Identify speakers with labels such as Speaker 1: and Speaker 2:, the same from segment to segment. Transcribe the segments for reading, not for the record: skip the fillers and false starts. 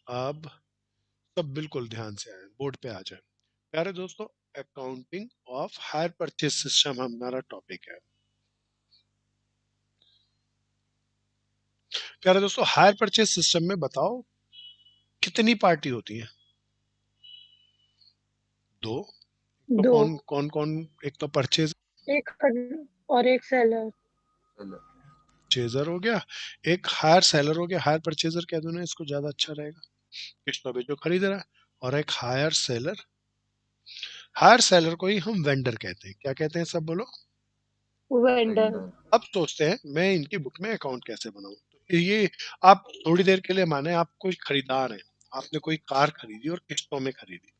Speaker 1: अब सब बिल्कुल ध्यान से आए, बोर्ड पे आ जाए। प्यारे दोस्तों, accounting of hire purchase system हमारा टॉपिक है। प्यारे दोस्तों, हायर परचेज सिस्टम में बताओ कितनी पार्टी होती है? दो। तो
Speaker 2: दो,
Speaker 1: कौन कौन कौन? एक तो परचेज
Speaker 2: एक और एक सेलर।
Speaker 1: परचेजर हो गया, एक हायर सेलर हो गया। हायर परचेजर कह दो ना, इसको ज्यादा अच्छा रहेगा, किस्तों पे जो खरीद रहा है। और एक हायर सेलर। हायर सेलर को ही हम वेंडर कहते हैं। क्या कहते हैं सब बोलो?
Speaker 2: वेंडर।
Speaker 1: अब सोचते हैं मैं इनकी बुक में अकाउंट कैसे बनाऊं। तो ये आप थोड़ी देर के लिए माने आप कोई खरीदार हैं, आपने कोई कार खरीदी और किस्तों में खरीदी।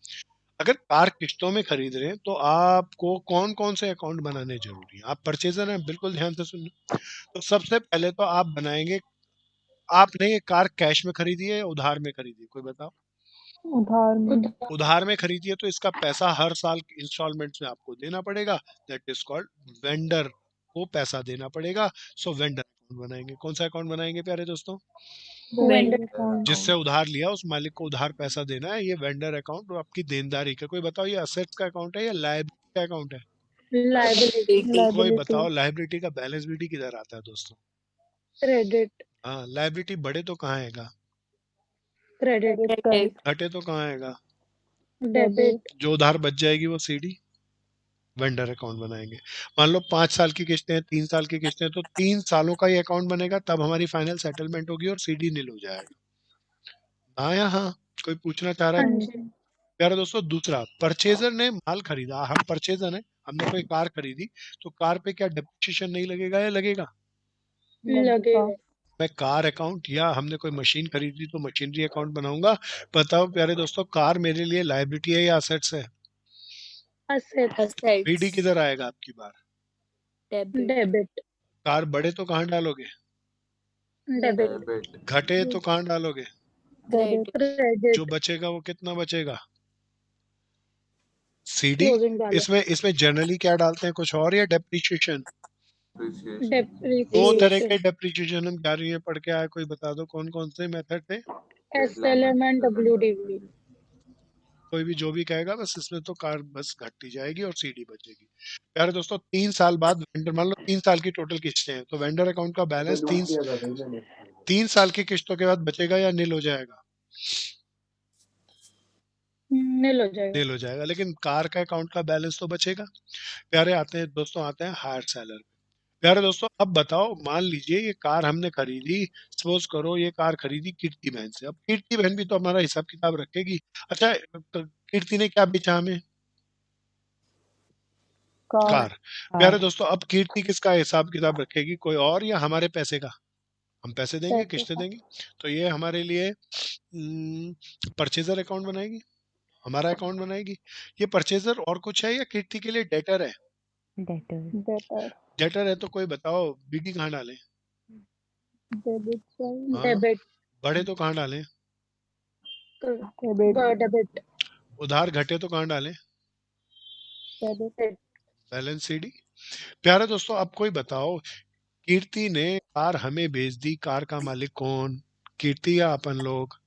Speaker 1: अगर कार किस्तों में खरीद रहे हैं तो आपको कौन कौन से अकाउंट बनाने जरूरी है? आप परचेजर हैं, बिल्कुल ध्यान से सुनिए। तो सबसे पहले तो आप बनाएंगे, आपने ये कार कैश में खरीदी है या उधार में खरीदी है? कोई बताओ।
Speaker 2: उधार में।
Speaker 1: उधार में खरीदी है तो इसका पैसा हर साल इंस्टॉलमेंट में आपको देना पड़ेगा। दैट इज कॉल्ड वेंडर, को पैसा देना पड़ेगा। सो वेंडर अकाउंट बनाएंगे। कौन सा अकाउंट बनाएंगे प्यारे दोस्तों?
Speaker 2: Vendor account.
Speaker 1: जिससे उधार लिया उस मालिक को उधार पैसा देना है, ये वेंडर अकाउंट। और आपकी देनदारी का कोई बताओ, ये असेट्स का अकाउंट है या लायबिलिटी का अकाउंट है?
Speaker 2: लाइबिलिटी।
Speaker 1: कोई बताओ, लायबिलिटी का बैलेंस बीटी किधर आता है दोस्तों?
Speaker 2: क्रेडिट।
Speaker 1: हाँ, लायबिलिटी बढ़े तो कहाँ आएगा?
Speaker 2: क्रेडिट।
Speaker 1: घटे तो कहाँ आएगा?
Speaker 2: डेबिट।
Speaker 1: जो उधार बच जाएगी वो सीडी वेंडर अकाउंट बनाएंगे। मान लो 5 साल की किस्तें हैं, 3 साल की किस्तें हैं, तो 3 सालों का ये अकाउंट बनेगा, तब हमारी फाइनल सेटलमेंट होगी और सीडी नील हो जाएगा। हाँ या हाँ? कोई पूछना चाह रहा
Speaker 2: हाँ
Speaker 1: है?
Speaker 2: जी।
Speaker 1: प्यारे दोस्तों, दूसरा, परचेजर ने माल खरीदा, हम परचेजर हैं, हमने कोई कार खरीदी, तो कार पे क्या डिप्रिसिएशन नहीं लगेगा या लगेगा?
Speaker 2: लगेगा।
Speaker 1: मैं कार अकाउंट, या हमने कोई मशीन खरीदी तो मशीनरी अकाउंट बनाऊंगा। बताओ प्यारे दोस्तों, कार मेरे लिए लायबिलिटी है या असेट्स है?
Speaker 2: असेट्स।
Speaker 1: बीडी किधर आएगा आपकी बार?
Speaker 2: डेबिट।
Speaker 1: कार बढ़े तो कहाँ डालोगे?
Speaker 2: डेबिट।
Speaker 1: घटे तो कहाँ डालोगे? जो
Speaker 2: क्रेडिट।
Speaker 1: बचेगा वो कितना बचेगा? सीडी।
Speaker 2: Closing balance.
Speaker 1: इसमें जनरली क्या डालते हैं, कुछ और या डेप्रिसिएशन? दो तरह
Speaker 2: डेप्रिसिएशन।
Speaker 1: के डेप्रिसिएशन हम 11वीं में पढ़ के आए, कोई बता दो कौन कौन से मेथड थे?
Speaker 2: SLM and WDV.
Speaker 1: कोई भी जो भी कहेगा, बस इसमें तो कार बस घटती जाएगी और सीडी बचेगी। प्यारे दोस्तों, 3 साल बाद वेंडर, मान लो 3 साल की टोटल किस्तें हैं, तो वेंडर अकाउंट का बैलेंस 3 साल की किस्तों के बाद बचेगा या नील हो जाएगा?
Speaker 2: नील हो जाएगा।
Speaker 1: नील हो जाएगा, लेकिन कार का अकाउंट का बैलेंस तो बचेगा। प्यारे आते हैं दोस्तों, आते हैं हायर सेलर। प्यारे दोस्तों, अब बताओ, मान लीजिए ये कार हमने खरीदी, सपोज करो ये कार खरीदी कीर्ति बहन से। अब कीर्ति बहन भी तो हमारा हिसाब किताब रखेगी। अच्छा, तो कीर्ति ने क्या बेचा हमें? कार। प्यारे दोस्तों, अब कीर्ति किसका हिसाब किताब रखेगी, कोई और या हमारे पैसे का? हम पैसे देंगे, किस्तें देंगे। तो ये हमारे लिए परचेजर अकाउंट बनाएगी, हमारा अकाउंट बनाएगी। ये परचेजर और कुछ है या कीर्ति के लिए डेटर है?
Speaker 2: डेटर।
Speaker 1: डेटर है तो कोई बताओ, बीडी कहाँ डालें? हाँ,
Speaker 2: डेबिट।
Speaker 1: बढ़े तो कहाँ डालें?
Speaker 2: डेबिट।
Speaker 1: उधार घटे तो कहाँ डालें?
Speaker 2: डेबिट।
Speaker 1: Balance CD. प्यारे दोस्तों, अब कोई बताओ, कीर्ति ने कार हमें भेज दी, कार का मालिक कौन? कीर्ति या अपन लोग?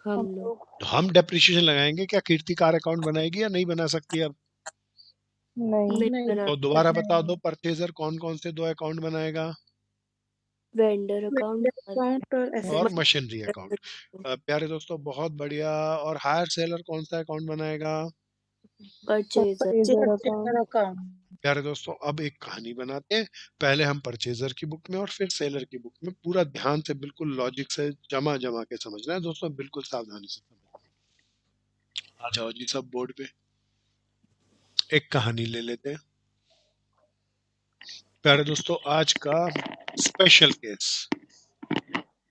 Speaker 2: हम लोग।
Speaker 1: तो हम डेप्रिसिएशन लगाएंगे, क्या कीर्ति कार अकाउंट बनाएगी या नहीं बना सकती? अब
Speaker 2: नहीं।
Speaker 1: तो दोबारा बता दो, परचेजर कौन कौन से 2 अकाउंट बनाएगा?
Speaker 2: वेंडर अकाउंट
Speaker 1: और मशीनरी अकाउंट। प्यारे दोस्तों, बहुत बढ़िया। और हायर सेलर कौन सा अकाउंट बनाएगा?
Speaker 2: Purchaser account.
Speaker 1: प्यारे दोस्तों, अब एक कहानी बनाते हैं। पहले हम परचेजर की बुक में और फिर सेलर की बुक में, पूरा ध्यान से, बिल्कुल लॉजिक से जमा जमा के समझना है दोस्तों, बिल्कुल सावधानी से समझना। आ जाओ जी सब बोर्ड पे, एक कहानी ले लेते हैं। प्यारे दोस्तों, आज का स्पेशल केस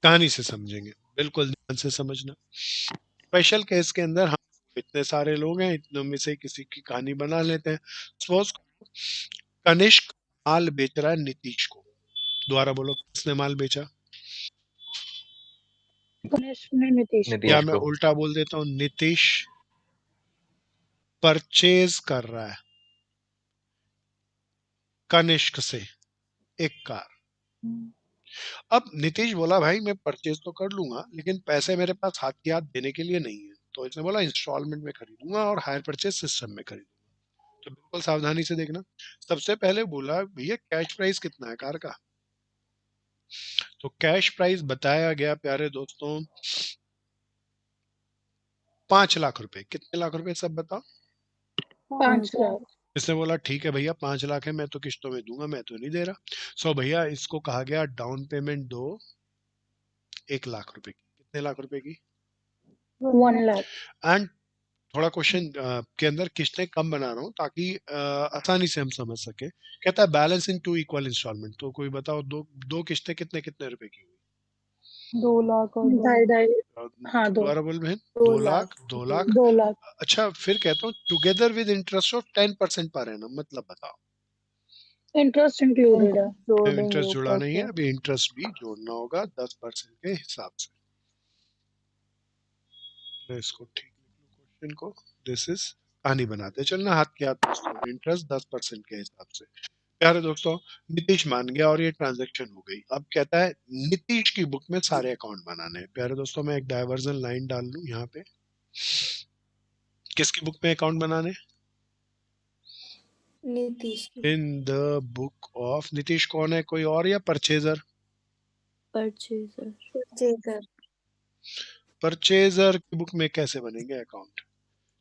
Speaker 1: कहानी से समझेंगे, बिल्कुल ध्यान से समझना। स्पेशल केस के अंदर हम इतने सारे लोग हैं, इतनों में से किसी की कहानी बना लेते हैं। सपोज कनिष्क माल बेच रहा है नीतीश को। दोबारा बोलो, किसने माल बेचा?
Speaker 2: गणेश ने नीतीश
Speaker 1: या
Speaker 2: को।
Speaker 1: मैं उल्टा बोल देता हूँ, नीतीश परचेज कर रहा है कनिष्क से एक कार। अब नीतीश बोला भाई मैं परचेज तो कर लूंगा लेकिन पैसे मेरे पास हाथ के हाथ देने के लिए नहीं है, तो इसने बोला इंस्टॉलमेंट में खरीदूंगा और हायर परचेज सिस्टम में खरीदूंगा। तो बिल्कुल सावधानी से देखना। सबसे पहले बोला भैया कैश प्राइस कितना है कार का। तो कैश प्राइस बताया गया प्यारे दोस्तों 5 लाख रुपए। कितने लाख रुपए सब बताओ।
Speaker 2: 5 लाख।
Speaker 1: इसने बोला ठीक है भैया 5 लाख है, मैं तो किस्तों में दूंगा, मैं तो नहीं दे रहा। सो भैया इसको कहा गया डाउन पेमेंट दो 1 लाख रुपए की। कितने लाख रुपए की।
Speaker 2: 1 लाख।
Speaker 1: एंड थोड़ा क्वेश्चन के अंदर किस्तें कम बना रहा हूँ ताकि आसानी से हम समझ सके। कहता है बैलेंस इन 2 इक्वल इंस्टॉलमेंट। तो कोई बताओ दो दो किस्तें कितने कितने रुपए की हुई।
Speaker 2: 2 लाख और 2.5। हाँ, 2
Speaker 1: दोबारा बोल बहन।
Speaker 2: 2 लाख।
Speaker 1: 2 लाख।
Speaker 2: 2 लाख।
Speaker 1: अच्छा फिर कहता हूँ together with interest of 10% per annum. मतलब बताओ।
Speaker 2: इंटरेस्ट इंक्लूडेड है।
Speaker 1: इंटरेस्ट जुड़ा नहीं है, अभी इंटरेस्ट भी जोड़ना होगा 10% के हिसाब से। मैं इसको ठीक लिख लूं क्वेश्चन को। दिस इज कहानी बनाते चलना हाथ के हाथ दोस्तों। इंटरेस्ट 10% के हिसाब से। प्यारे दोस्तों नीतीश मान गया और ये ट्रांजैक्शन हो गई। अब कहता है नीतीश की बुक में सारे अकाउंट बनाने हैं। प्यारे दोस्तों मैं एक डाइवर्जन लाइन डाल लूं यहाँ पे। किसकी बुक में अकाउंट बनाने।
Speaker 2: नीतीश
Speaker 1: इन द बुक ऑफ। नीतीश कौन है, कोई और या परचेजर।
Speaker 2: परचेजर।
Speaker 1: परचेजर की बुक में कैसे बनेंगे अकाउंट।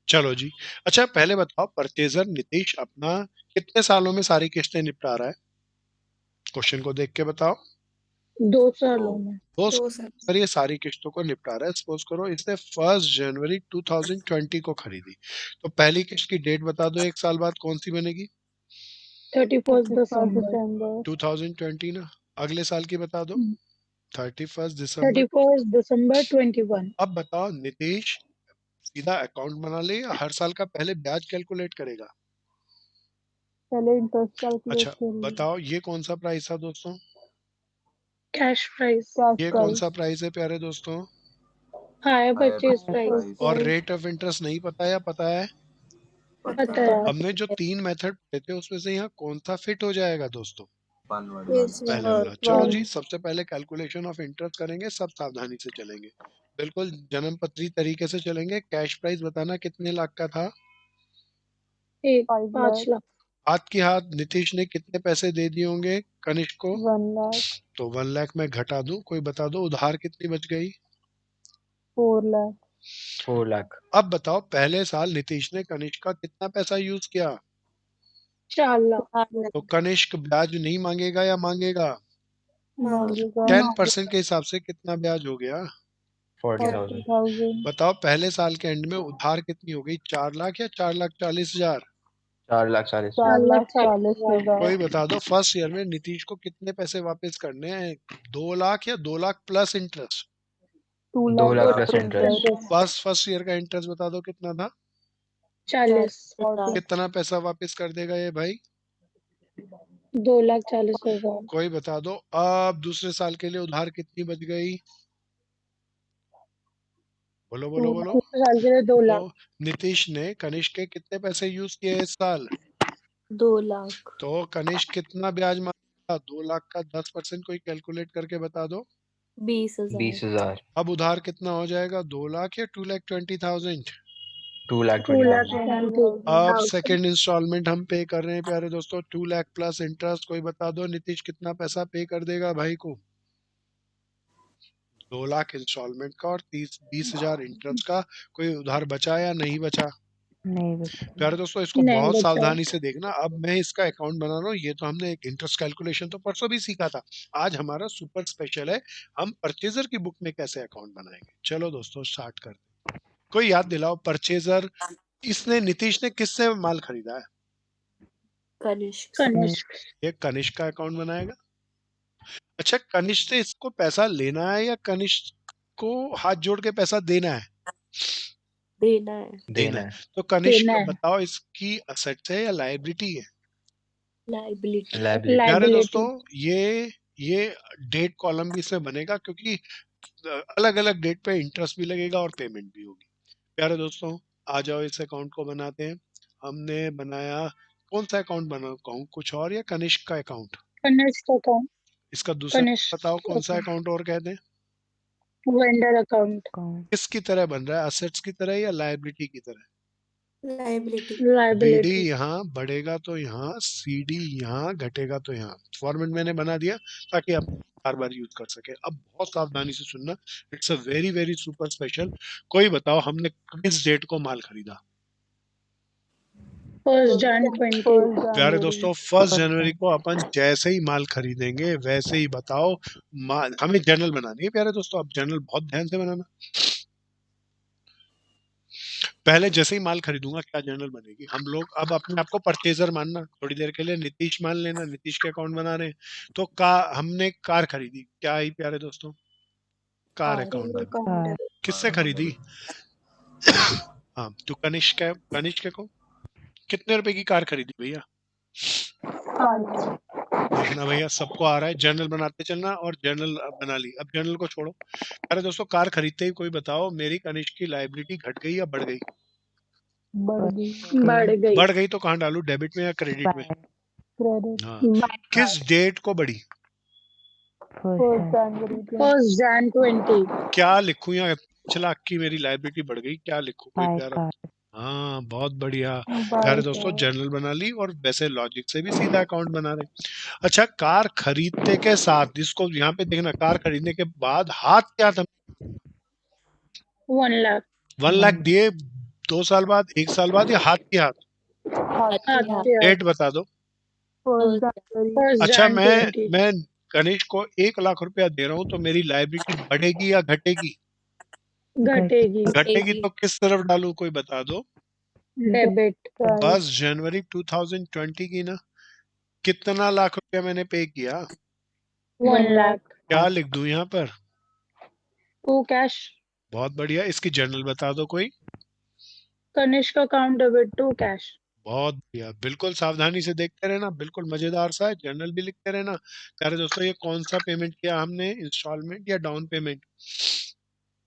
Speaker 1: चलो जी। अच्छा पहले बताओ परचेजर नीतीश अपना कितने सालों में सारी किस्तें निपटा रहा है। क्वेश्चन को देख के बताओ।
Speaker 2: 2 सालों में।
Speaker 1: 2 साल पर ये सारी किस्तों को निपटा रहा है। सपोज करो इसने 1 जनवरी 2020 को खरीदी, तो पहली किस्त की डेट बता दो 1 साल बाद कौन सी बनेगी।
Speaker 2: 31 दिसंबर।
Speaker 1: 2020 ना। अगले साल की बता दो 31 दिसंबर।
Speaker 2: 31 दिसंबर 21।
Speaker 1: अब बताओ नीतीश सीधा अकाउंट बना ले या हर साल का पहले ब्याज कैलकुलेट करेगा।
Speaker 2: पहले इंटरेस्ट कैलकुलेट
Speaker 1: अच्छा
Speaker 2: करेगा।
Speaker 1: बताओ ये कौन सा प्राइस था दोस्तों।
Speaker 2: Cash price.
Speaker 1: ये कौन सा प्राइस है प्यारे दोस्तों।
Speaker 2: Hire purchase price.
Speaker 1: और रेट ऑफ इंटरेस्ट नहीं पता या पता है।
Speaker 2: पता है।
Speaker 1: हमने जो 3 मेथड पढ़े थे उसमें से यहाँ कौन सा फिट हो जाएगा दोस्तों। पहले वाला। चलो जी सबसे पहले कैलकुलेशन ऑफ इंटरेस्ट करेंगे, सब सावधानी से चलेंगे, बिल्कुल जन्म पत्री तरीके से चलेंगे। कैश प्राइस बताना कितने लाख का था।
Speaker 2: 5 लाख।
Speaker 1: हाथ की हाथ नीतीश ने कितने पैसे दे दिए होंगे कनिष्क को।
Speaker 2: 1 लाख।
Speaker 1: तो 1 लाख में घटा दूं, कोई बता दो उधार कितनी बच गई।
Speaker 2: 4 लाख।
Speaker 3: 4 लाख।
Speaker 1: अब बताओ पहले साल नीतीश ने कनिष्क का कितना पैसा यूज किया।
Speaker 2: 4 लाख।
Speaker 1: तो कनिष्क ब्याज नहीं मांगेगा या मांगेगा।
Speaker 2: मांगेगा।
Speaker 1: 10% के हिसाब से कितना ब्याज हो गया।
Speaker 3: 40,000।
Speaker 2: 40,000।
Speaker 1: बताओ पहले साल के एंड में उधार कितनी हो गई, 4 लाख या 4,40,000।
Speaker 3: 4,40,000।
Speaker 2: 4,40,000।
Speaker 1: कोई बता दो फर्स्ट ईयर में नीतीश को कितने पैसे वापस करने हैं। 2 लाख या 2 lakh plus interest.
Speaker 3: 2 lakh plus interest.
Speaker 1: First year का इंटरेस्ट बता दो कितना था।
Speaker 2: 40।
Speaker 1: कितना पैसा वापस कर देगा ये भाई।
Speaker 2: 2,40,000।
Speaker 1: कोई बता दो अब दूसरे साल के लिए उधार कितनी बच गई। बोलो बोलो बोलो।
Speaker 2: दूसरे साल के लिए 2 लाख।
Speaker 1: तो नीतीश ने कनिष्क के कितने पैसे यूज किए इस साल।
Speaker 2: 2 लाख।
Speaker 1: तो कनिष्क कितना ब्याज मांगा 2 लाख का 10% कोई कैलकुलेट करके बता दो।
Speaker 2: 20,000।
Speaker 3: 20,000।
Speaker 1: अब उधार कितना हो जाएगा 2 लाख या 2,20,000।
Speaker 3: 2,20,000।
Speaker 1: अब सेकंड इंस्टॉलमेंट हम पे कर रहे हैं प्यारे दोस्तों 2 लाख प्लस इंटरेस्ट। कोई बता दो नीतीश कितना पैसा पे कर देगा भाई को। 2 लाख इंस्टॉलमेंट का और 20,000 इंटरेस्ट का। कोई उधार बचा या नहीं बचा।
Speaker 2: नहीं बचा।
Speaker 1: प्यारे दोस्तों इसको
Speaker 2: नहीं
Speaker 1: बहुत
Speaker 2: बचा।
Speaker 1: सावधानी से देखना। अब मैं इसका अकाउंट बना रहा हूँ। ये तो हमने एक इंटरेस्ट कैलकुलेशन तो परसों भी सीखा था। आज हमारा सुपर स्पेशल है, हम परचेजर की बुक में कैसे अकाउंट बनाएंगे। चलो दोस्तों स्टार्ट करते हैं। कोई याद दिलाओ परचेजर इसने नीतीश ने किससे माल खरीदा है।
Speaker 2: कनिष्क।
Speaker 1: ये कनिष्क का अकाउंट बनाएगा। अच्छा कनिष्क से इसको पैसा लेना है या कनिष्क को हाथ जोड़ के पैसा देना है। देना है। तो कनिष्क बताओ इसकी असेट्स है या लायबिलिटी है।
Speaker 3: लायबिलिटी।
Speaker 1: प्यारे दोस्तों ये डेट कॉलम भी इसमें बनेगा क्योंकि अलग अलग डेट पे इंटरेस्ट भी लगेगा और पेमेंट भी होगी। प्यारे दोस्तों आ जाओ इस अकाउंट को बनाते हैं। हमने बनाया कौन सा अकाउंट बना कहूँ, कुछ और या कनिष्क का अकाउंट।
Speaker 2: कनिष्क अकाउंट।
Speaker 1: इसका दूसरा
Speaker 4: कनिष्क
Speaker 1: बताओ कौन सा अकाउंट और कहते हैं?
Speaker 4: वेंडर अकाउंट,
Speaker 1: किसकी तरह बन रहा है, असेट्स की तरह या लायबिलिटी की तरह?
Speaker 2: लाइबिलिटी
Speaker 1: बीडी
Speaker 4: लाइबिलिटी,
Speaker 1: यहाँ बढ़ेगा तो यहाँ, सीडी यहाँ घटेगा तो यहाँ। फॉर्मेट मैंने बना दिया ताकि आप बार बार यूज कर सके। अब बहुत सावधानी से सुनना, it's a very very super special. कोई बताओ हमने किस डेट को माल खरीदा?
Speaker 4: 1 Jan 20,
Speaker 1: प्यारे दोस्तों 1 जनवरी को अपन जैसे ही माल खरीदेंगे वैसे ही बताओ हमें जर्नल बनानी है प्यारे दोस्तों। अब जर्नल बहुत ध्यान से बनाना। पहले जैसे ही माल खरीदूंगा क्या जर्नल बनेगी। हम लोग अब अपने आप को परचेजर मानना, थोड़ी देर के लिए नीतीश मान लेना, नीतीश के अकाउंट बना रहे हैं। तो हमने कार खरीदी, क्या आई प्यारे दोस्तों? Car account. किससे खरीदी? हाँ, तो कनिष्क को कितने रुपए की कार खरीदी भैया? देखना भैया सबको आ रहा है, जर्नल बनाते चलना। और जर्नल बना ली, अब जर्नल को छोड़ो। अरे दोस्तों कार खरीदते ही कोई बताओ मेरी कनिष्क की लायबिलिटी घट गई या बढ़ गई?
Speaker 4: बढ़ गई,
Speaker 1: बढ़ गई तो कहाँ डालू, डेबिट में या क्रेडिट में? हाँ, किस डेट को बढ़ी?
Speaker 4: 1 Jan 20,
Speaker 1: क्या लिखूं या 5 लाख की मेरी लायबिलिटी बढ़ गई, क्या लिखूं कोई प्यारा? हाँ बहुत बढ़िया प्यारे दोस्तों, जर्नल बना ली और वैसे लॉजिक से भी सीधा अकाउंट बना रहे। अच्छा, कार खरीदने के साथ, इसको यहाँ पे देखना, कार खरीदने के बाद हाथ क्या था?
Speaker 4: 1 लाख,
Speaker 1: 1 लाख दिए 2 साल बाद, 1 साल बाद, या हाथ की हाथ? डेट बता दो।
Speaker 4: 1
Speaker 1: अच्छा,
Speaker 4: Jan 20,
Speaker 1: मैं गणेश को 1 लाख रुपया दे रहा हूँ तो मेरी लायबिलिटी बढ़ेगी या घटेगी?
Speaker 4: घटेगी,
Speaker 1: घटेगी तो किस तरफ डालूं कोई बता दो।
Speaker 4: डेबिट,
Speaker 1: 10 जनवरी 2020 की ना, कितना लाख रुपया मैंने पे किया?
Speaker 4: 1 लाख,
Speaker 1: क्या लिख दूं यहाँ पर?
Speaker 4: 2 कैश,
Speaker 1: बहुत बढ़िया। इसकी जर्नल बता दो कोई।
Speaker 4: कनिष्क अकाउंट डेबिट 2 कैश,
Speaker 1: बहुत बढ़िया, बिल्कुल सावधानी से देखते रहना, बिल्कुल मजेदार सा है। जर्नल भी लिखते रहना। प्यारे दोस्तों ये कौन सा पेमेंट किया हमने, इंस्टॉलमेंट या डाउन पेमेंट?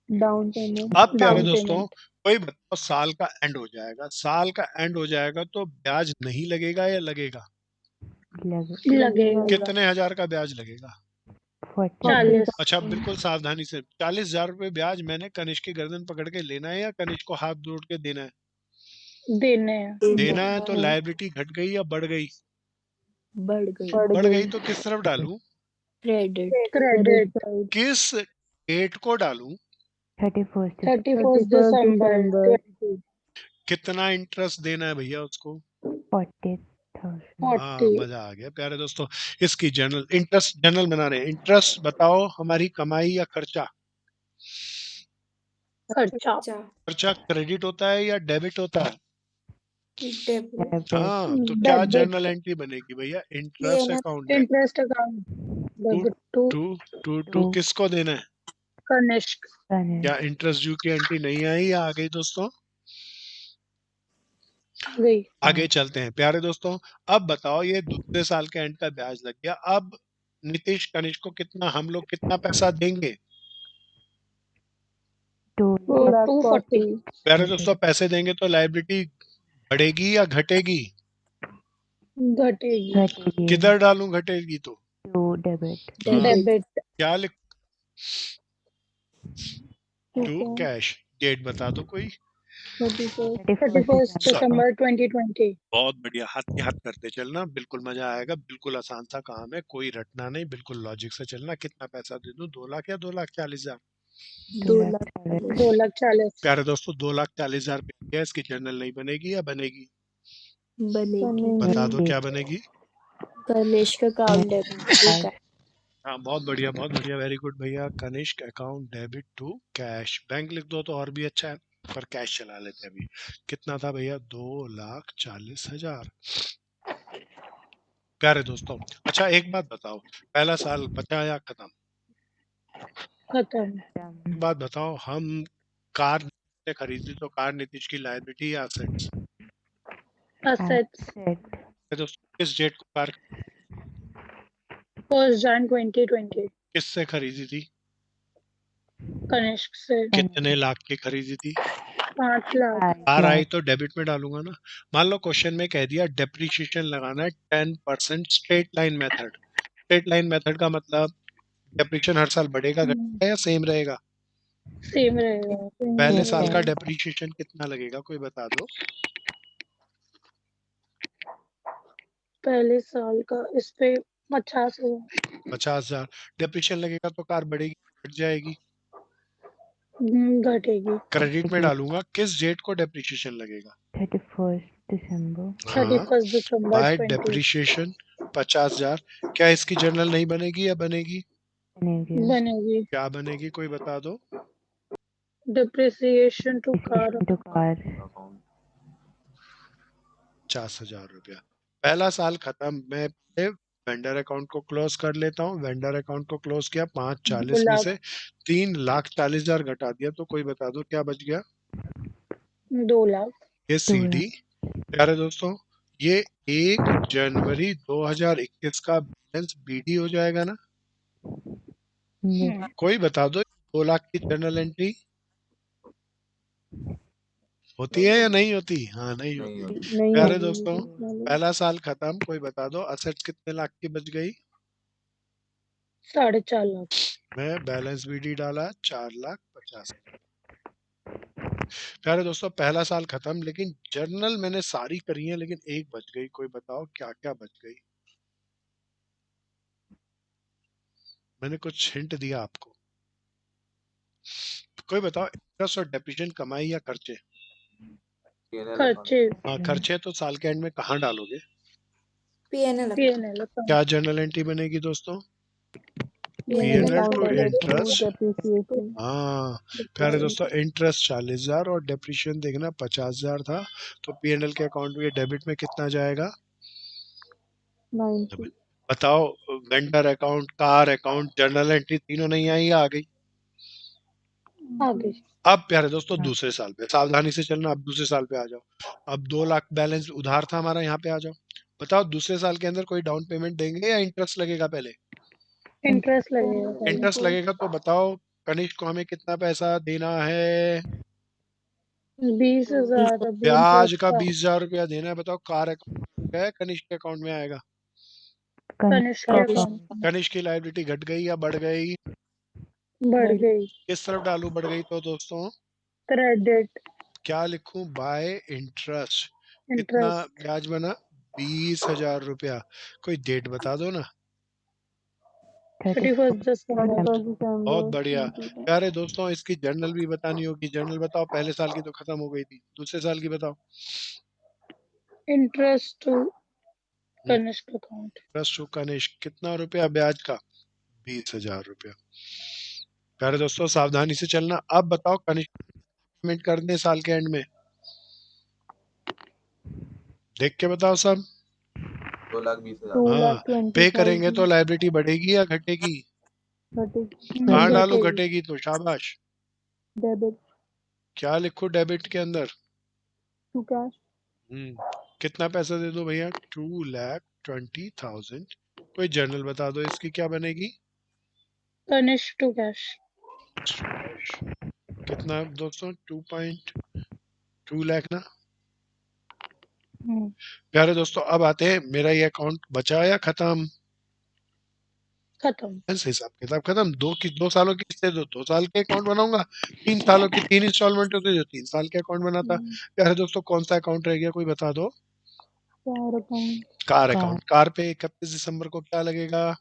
Speaker 1: अब प्यारे
Speaker 4: डाउन
Speaker 1: दोस्तों
Speaker 4: पेमेंट,
Speaker 1: कोई बताओ, साल का एंड हो जाएगा, साल का एंड हो जाएगा तो ब्याज नहीं लगेगा या लगेगा?
Speaker 4: लगेगा,
Speaker 1: कितने हजार का ब्याज लगेगा?
Speaker 4: 40,
Speaker 1: अच्छा बिल्कुल सावधानी से, 40,000 रुपए ब्याज मैंने कनिष्क की गर्दन पकड़ के लेना है या कनिष्क को हाथ जोड़ के देना है?
Speaker 4: देने हैं,
Speaker 1: देना है। तो लायबिलिटी घट गई या बढ़ गई?
Speaker 2: बढ़ गई,
Speaker 1: बढ़ गई तो किस तरफ डालूं?
Speaker 2: क्रेडिट,
Speaker 4: क्रेडिट,
Speaker 1: किस डेट को डालूं?
Speaker 4: 31 December 20,
Speaker 1: कितना इंटरेस्ट देना है भैया उसको?
Speaker 4: 40,
Speaker 1: हाँ मजा आ गया प्यारे दोस्तों। इसकी जर्नल, इंटरेस्ट जर्नल बना रहे हैं। इंटरेस्ट बताओ हमारी कमाई या खर्चा?
Speaker 4: खर्चा,
Speaker 1: खर्चा क्रेडिट होता है या डेबिट होता है?
Speaker 2: डेबिट,
Speaker 1: हाँ, तो क्या
Speaker 4: डेबिट,
Speaker 1: जर्नल एंट्री बनेगी भैया? Interest account debit
Speaker 4: interest account debit
Speaker 1: to
Speaker 4: 2,
Speaker 1: to किसको देना है?
Speaker 4: कनिष्क,
Speaker 1: क्या इंटरेस्ट ड्यू की एंट्री नहीं आई या आ गई दोस्तों?
Speaker 4: गई,
Speaker 1: आगे चलते हैं प्यारे दोस्तों। अब बताओ ये दूसरे साल के एंड का ब्याज लग गया। अब नीतीश कनिष्क को कितना, हम लोग कितना पैसा देंगे?
Speaker 4: 240,
Speaker 1: प्यारे दोस्तों पैसे देंगे तो लायबिलिटी बढ़ेगी या घटेगी?
Speaker 4: घटेगी,
Speaker 1: किधर डालूं घटेगी तो?
Speaker 4: डेबिट,
Speaker 1: क्या लिख, टू कैश। डेट बता दो कोई।
Speaker 4: 31 December 2020,
Speaker 1: बहुत बढ़िया, हाथ के हाथ करते चलना, बिल्कुल मजा आएगा। बिल्कुल आसान सा काम है, कोई रटना नहीं, बिल्कुल लॉजिक से चलना। कितना पैसा दे दूं, 2 लाख या 2,40,000?
Speaker 4: 2,40,000,
Speaker 1: प्यारे दोस्तों 2,40,000 पे गया, इसकी जर्नल नहीं बनेगी या बनेगी?
Speaker 2: बनेगी,
Speaker 1: बता दो क्या बनेगी।
Speaker 2: कनिष्क अकाउंट डेबिट,
Speaker 1: हाँ बहुत बढ़िया, बहुत बढ़िया, वेरी गुड भैया। Kanishk account debit to cash. Bank लिख दो तो और भी अच्छा है, पर कैश चला लेते हैं अभी। कितना था भैया? 2,40,000। प्यारे दोस्तों अच्छा एक बात बताओ, पहला साल बचा या खत्म?
Speaker 4: खत्म,
Speaker 1: एक बात बताओ, हम कार ने खरीदी तो कार नीतीश की लायबिलिटी या असेट्स?
Speaker 4: assets,
Speaker 1: दोस्तों किस डेट को कार
Speaker 4: 1 Jan 2020,
Speaker 1: किससे खरीदी थी?
Speaker 4: कनिष्क से,
Speaker 1: कितने लाख की खरीदी थी?
Speaker 4: 5 लाख,
Speaker 1: कार आई तो डेबिट में डालूंगा ना। मान लो क्वेश्चन में कह दिया डेप्रिसिएशन लगाना है 10% straight line method, straight line method का मतलब डेप्रिसिएशन हर साल बढ़ेगा घटेगा या सेम रहेगा?
Speaker 4: सेम रहेगा।
Speaker 1: पहले साल का डेप्रिसिएशन कितना लगेगा, कोई बता दो।
Speaker 4: पहले साल का इस पे 50,000
Speaker 1: 50,000 डेप्रिसिएशन लगेगा तो कार बढ़ेगी घट जाएगी?
Speaker 4: घटेगी।
Speaker 1: क्रेडिट में डालूंगा, किस डेट को डेप्रिसिएशन लगेगा?
Speaker 5: 31 दिसंबर।
Speaker 1: हाँ,
Speaker 4: 31 दिसंबर
Speaker 1: बाय
Speaker 4: 20।
Speaker 1: डेप्रिसिएशन 50,000। क्या इसकी जर्नल नहीं बनेगी या बनेगी?
Speaker 4: बनेगी।
Speaker 1: क्या बनेगी, कोई बता दो।
Speaker 4: Depreciation to car
Speaker 5: to car
Speaker 1: 50,000 रुपया। पहला साल खत्म, मैं वेंडर अकाउंट को क्लोज कर लेता हूँ। वेंडर अकाउंट को क्लोज किया, 540 में से 3,40,000 घटा दिया, तो कोई बता दो क्या बच गया?
Speaker 4: 2 लाख।
Speaker 1: ये सीडी। प्यारे दोस्तों, ये 1 जनवरी 2021 का बैलेंस बीडी हो जाएगा ना? कोई बता दो 2 लाख की जर्नल एंट्री होती है या नहीं होती? हाँ, नहीं होती। प्यारे दोस्तों, पहला साल खत्म, कोई बता दो असेट्स कितने लाख की बच गई?
Speaker 4: 4.5 लाख।
Speaker 1: मैं बैलेंस बीडी डाला 4,50,000। प्यारे दोस्तों, पहला साल खत्म, लेकिन जर्नल मैंने सारी करी है, लेकिन एक बच गई। कोई बताओ क्या क्या बच गई? मैंने कुछ हिंट दिया आपको, कोई बताओ। इंटरेस्ट और डेप्रिसिएशन कमाई या खर्चे?
Speaker 4: खर्चे।
Speaker 1: हाँ, खर्चे तो साल के एंड में कहाँ डालोगे?
Speaker 2: PNL
Speaker 4: PNL
Speaker 1: क्या जर्नल एंट्री बनेगी दोस्तों?
Speaker 2: PNL
Speaker 1: PNL to
Speaker 2: account
Speaker 1: interest.
Speaker 2: depreciation
Speaker 1: हाँ, प्यारे दोस्तों, इंटरेस्ट 40,000 और डेप्रिसिएशन देखना 50,000 था, तो पीएनएल के अकाउंट में डेबिट में कितना जाएगा?
Speaker 2: 90
Speaker 1: बताओ। Vendor account, car account, journal entry तीनों नहीं आई या आ गई?
Speaker 4: आगे।
Speaker 1: अब प्यारे दोस्तों दूसरे साल पे सावधानी से चलना। अब दूसरे साल पे आ जाओ। अब 2 लाख बैलेंस उधार था हमारा, यहाँ पे आ जाओ। बताओ दूसरे साल के अंदर कोई डाउन पेमेंट देंगे या इंटरेस्ट लगेगा पहले?
Speaker 4: इंटरेस्ट लगेगा पहले।
Speaker 1: इंटरेस्ट लगेगा, तो बताओ कनिष्क को हमें कितना पैसा देना है?
Speaker 4: 20,000 अभी
Speaker 1: ब्याज
Speaker 4: इंटरेस्ट
Speaker 1: का 20,000 रुपया देना है। बताओ कार अकाउंट है, कनिष्क के अकाउंट में आएगा?
Speaker 4: कनिष्क के अकाउंट
Speaker 1: कनिष्क की लायबिलिटी घट गई या बढ़ गई?
Speaker 4: बढ़ गई।
Speaker 1: किस तरफ डालू बढ़ गई तो दोस्तों?
Speaker 4: क्रेडिट
Speaker 1: क्या लिखूं? Bye interest. कितना
Speaker 4: इंटरेस्ट
Speaker 1: ब्याज बना? 20,000 रुपया। कोई डेट बता दो ना।
Speaker 4: 31 दिसंबर।
Speaker 1: बहुत बढ़िया। प्यारे दोस्तों, इसकी जर्नल भी बतानी होगी। जर्नल बताओ, पहले साल की तो खत्म हो गई थी, दूसरे साल की बताओ।
Speaker 4: Interest to Kanishk account.
Speaker 1: Interest to Kanishk कितना रुपया ब्याज का? 20,000 रुपया। प्यारे दोस्तों, सावधानी से चलना। अब बताओ कनिष्क पेमेंट कर दें साल के एंड में? देख के बताओ सब।
Speaker 5: 2,20,000।
Speaker 1: हाँ, पे करेंगे तो लायबिलिटी बढ़ेगी या घटेगी? कहाँ डालू घटेगी तो? शाबाश।
Speaker 2: डेबिट
Speaker 1: क्या लिखो डेबिट के अंदर?
Speaker 2: टू कैश
Speaker 1: कितना पैसा दे दो भैया? 2,20,000। कोई जर्नल बता दो, इसकी क्या बनेगी?
Speaker 4: Kanishk to cash.
Speaker 1: कितना दोस्तों? 2.2 लाख ना? प्यारे दोस्तों, अब आते हैं, मेरा ये अकाउंट बचा या खत्म?
Speaker 4: खत्म।
Speaker 1: हिसाब किताब खत्म। 2 सालों की किस्तें, 2 साल के अकाउंट बनाऊंगा। 3 सालों की 3 इंस्टॉलमेंट होती, जो 3 साल के अकाउंट बनाता। प्यारे दोस्तों, कौन सा अकाउंट रह गया, कोई बता दो। Car account. कार पे 31 दिसंबर को क्या लगेगा?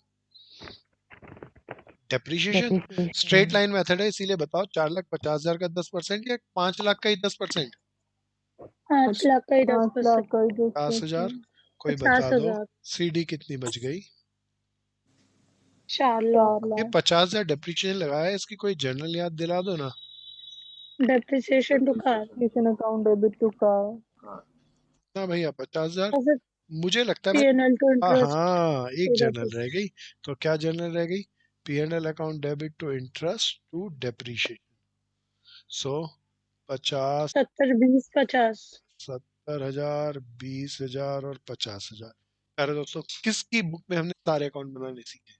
Speaker 1: डेप्रिसिएशन। स्ट्रेट लाइन मेथड है, इसीलिए बताओ 4,50,000 का 10% या 5 लाख का ही 10%?
Speaker 4: 5 लाख का ही 10%।
Speaker 1: 50,000। कोई बता दो
Speaker 4: 50,000।
Speaker 1: सीडी कितनी बच गई?
Speaker 4: 4 लाख।
Speaker 1: ये 50,000 डेप्रिसिएशन लगाया है, इसकी कोई जर्नल याद दिला दो ना।
Speaker 4: Depreciation to car.
Speaker 2: Account debit to car
Speaker 1: ना भैया, 50,000 मुझे लगता है।
Speaker 4: पीएनएल टू
Speaker 1: हाँ
Speaker 4: इंटरेस्ट।
Speaker 1: हाँ, एक जर्नल रह गई। तो क्या जर्नल रह गई? PNL account debit to interest to depreciation. So 50,
Speaker 4: 70 20 50।
Speaker 1: 70,000, 20,000 और 50,000। अरे दोस्तों, किसकी बुक में हमने सारे अकाउंट बनाने सीखे?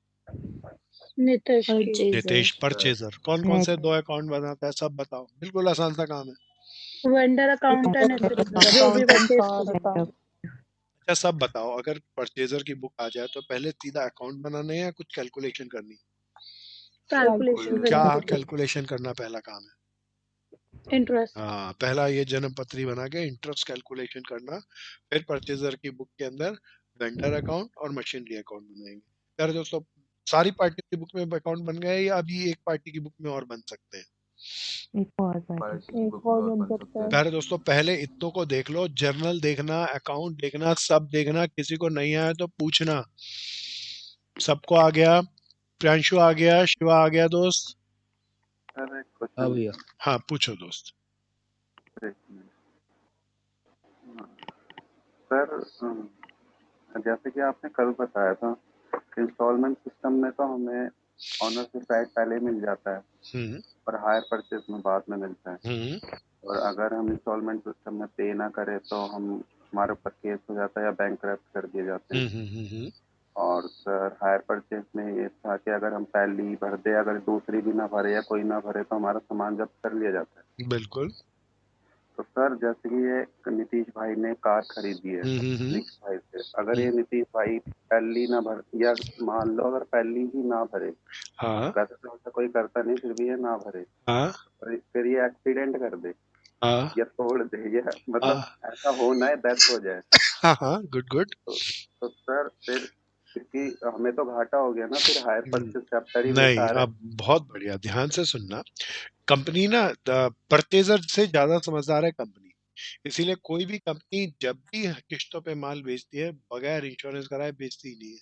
Speaker 4: नितेश की।
Speaker 1: नितेश परचेजर। कौन कौन से 2 अकाउंट बनाता है, सब बताओ। बिल्कुल आसान सा काम है।
Speaker 4: वेंडर अकाउंट एंड जो भी परचेज
Speaker 1: अच्छा सब बताओ, अगर परचेजर की बुक आ जाए तो पहले सीधा अकाउंट बनाना है या कुछ कैलकुलेशन करनी?
Speaker 4: कैलकुलेशन
Speaker 1: क्या
Speaker 4: करनी पड़ेगी।
Speaker 1: कैलकुलेशन करना पहला काम है?
Speaker 4: इंटरेस्ट।
Speaker 1: हाँ, पहला ये जन्म पत्री बना के इंटरेस्ट कैलकुलेशन करना, फिर परचेजर की बुक के अंदर वेंडर अकाउंट और मशीनरी अकाउंट बनाएंगे। यार दोस्तों, सारी पार्टी की बुक में अकाउंट बन गए या अभी एक पार्टी की बुक में और बन सकते हैं?
Speaker 5: एक और पार्टी पार्टी की
Speaker 2: एक
Speaker 5: बुक में
Speaker 2: और
Speaker 5: और
Speaker 2: बन
Speaker 5: बन
Speaker 2: सकता
Speaker 5: सकते
Speaker 2: है।
Speaker 5: हैं।
Speaker 1: प्यारे दोस्तों, पहले इतनों को देख लो, जर्नल देखना, अकाउंट देखना, सब देखना, किसी को नहीं आया तो पूछना। सबको आ गया? प्रियांशु आ गया, शिवा आ गया दोस्त?
Speaker 6: सर एक
Speaker 7: हाँ
Speaker 6: क्वेश्चन
Speaker 7: भैया।
Speaker 1: हाँ पूछो दोस्त।
Speaker 6: सर जैसे कि आपने कल बताया था कि इंस्टॉलमेंट सिस्टम में तो हमें ऑनरशिप राइट पहले मिल जाता है
Speaker 1: हम्म
Speaker 6: और हायर परचेज में बाद में मिलता है,
Speaker 1: हम्म
Speaker 6: और अगर हम इंस्टॉलमेंट सिस्टम में पे ना करें तो हम हमारे ऊपर केस हो जाता है या बैंकरप्ट कर दिए जाते हैं।
Speaker 1: हम्म।
Speaker 6: और सर हायर परचेज में ये था कि अगर हम पहली भर दे, अगर दूसरी भी ना भरे या कोई ना भरे तो हमारा सामान जब्त कर लिया जाता है।
Speaker 1: बिल्कुल।
Speaker 6: तो सर जैसे कि ये नीतीश भाई ने कार खरीदी है
Speaker 1: हम्म।
Speaker 6: निक्स भाई से, अगर ये नीतीश भाई पहली ना भर, या मान लो अगर पहली ही ना भरे,
Speaker 1: हाँ
Speaker 6: वैसे तो ऐसा कोई करता नहीं, फिर भी ये ना भरे
Speaker 1: हाँ
Speaker 6: और फिर ये एक्सीडेंट कर दे
Speaker 1: हाँ
Speaker 6: या तोड़ दे, या मतलब
Speaker 1: हाँ
Speaker 6: ऐसा हो ना डेथ हो जाए,
Speaker 1: हाँ, गुड गुड।
Speaker 6: तो सर फिर इसकी हमें तो घाटा हो गया ना, फिर हायर परचेज चैप्टर ही
Speaker 1: नहीं,
Speaker 6: बेकार है।
Speaker 1: अब बहुत बढ़िया, ध्यान से सुनना। कंपनी ना परचेजर से ज्यादा समझदार है कंपनी, इसीलिए कोई भी कंपनी जब भी किस्तों पे माल बेचती है बगैर इंश्योरेंस कराए बेचती ही नहीं है।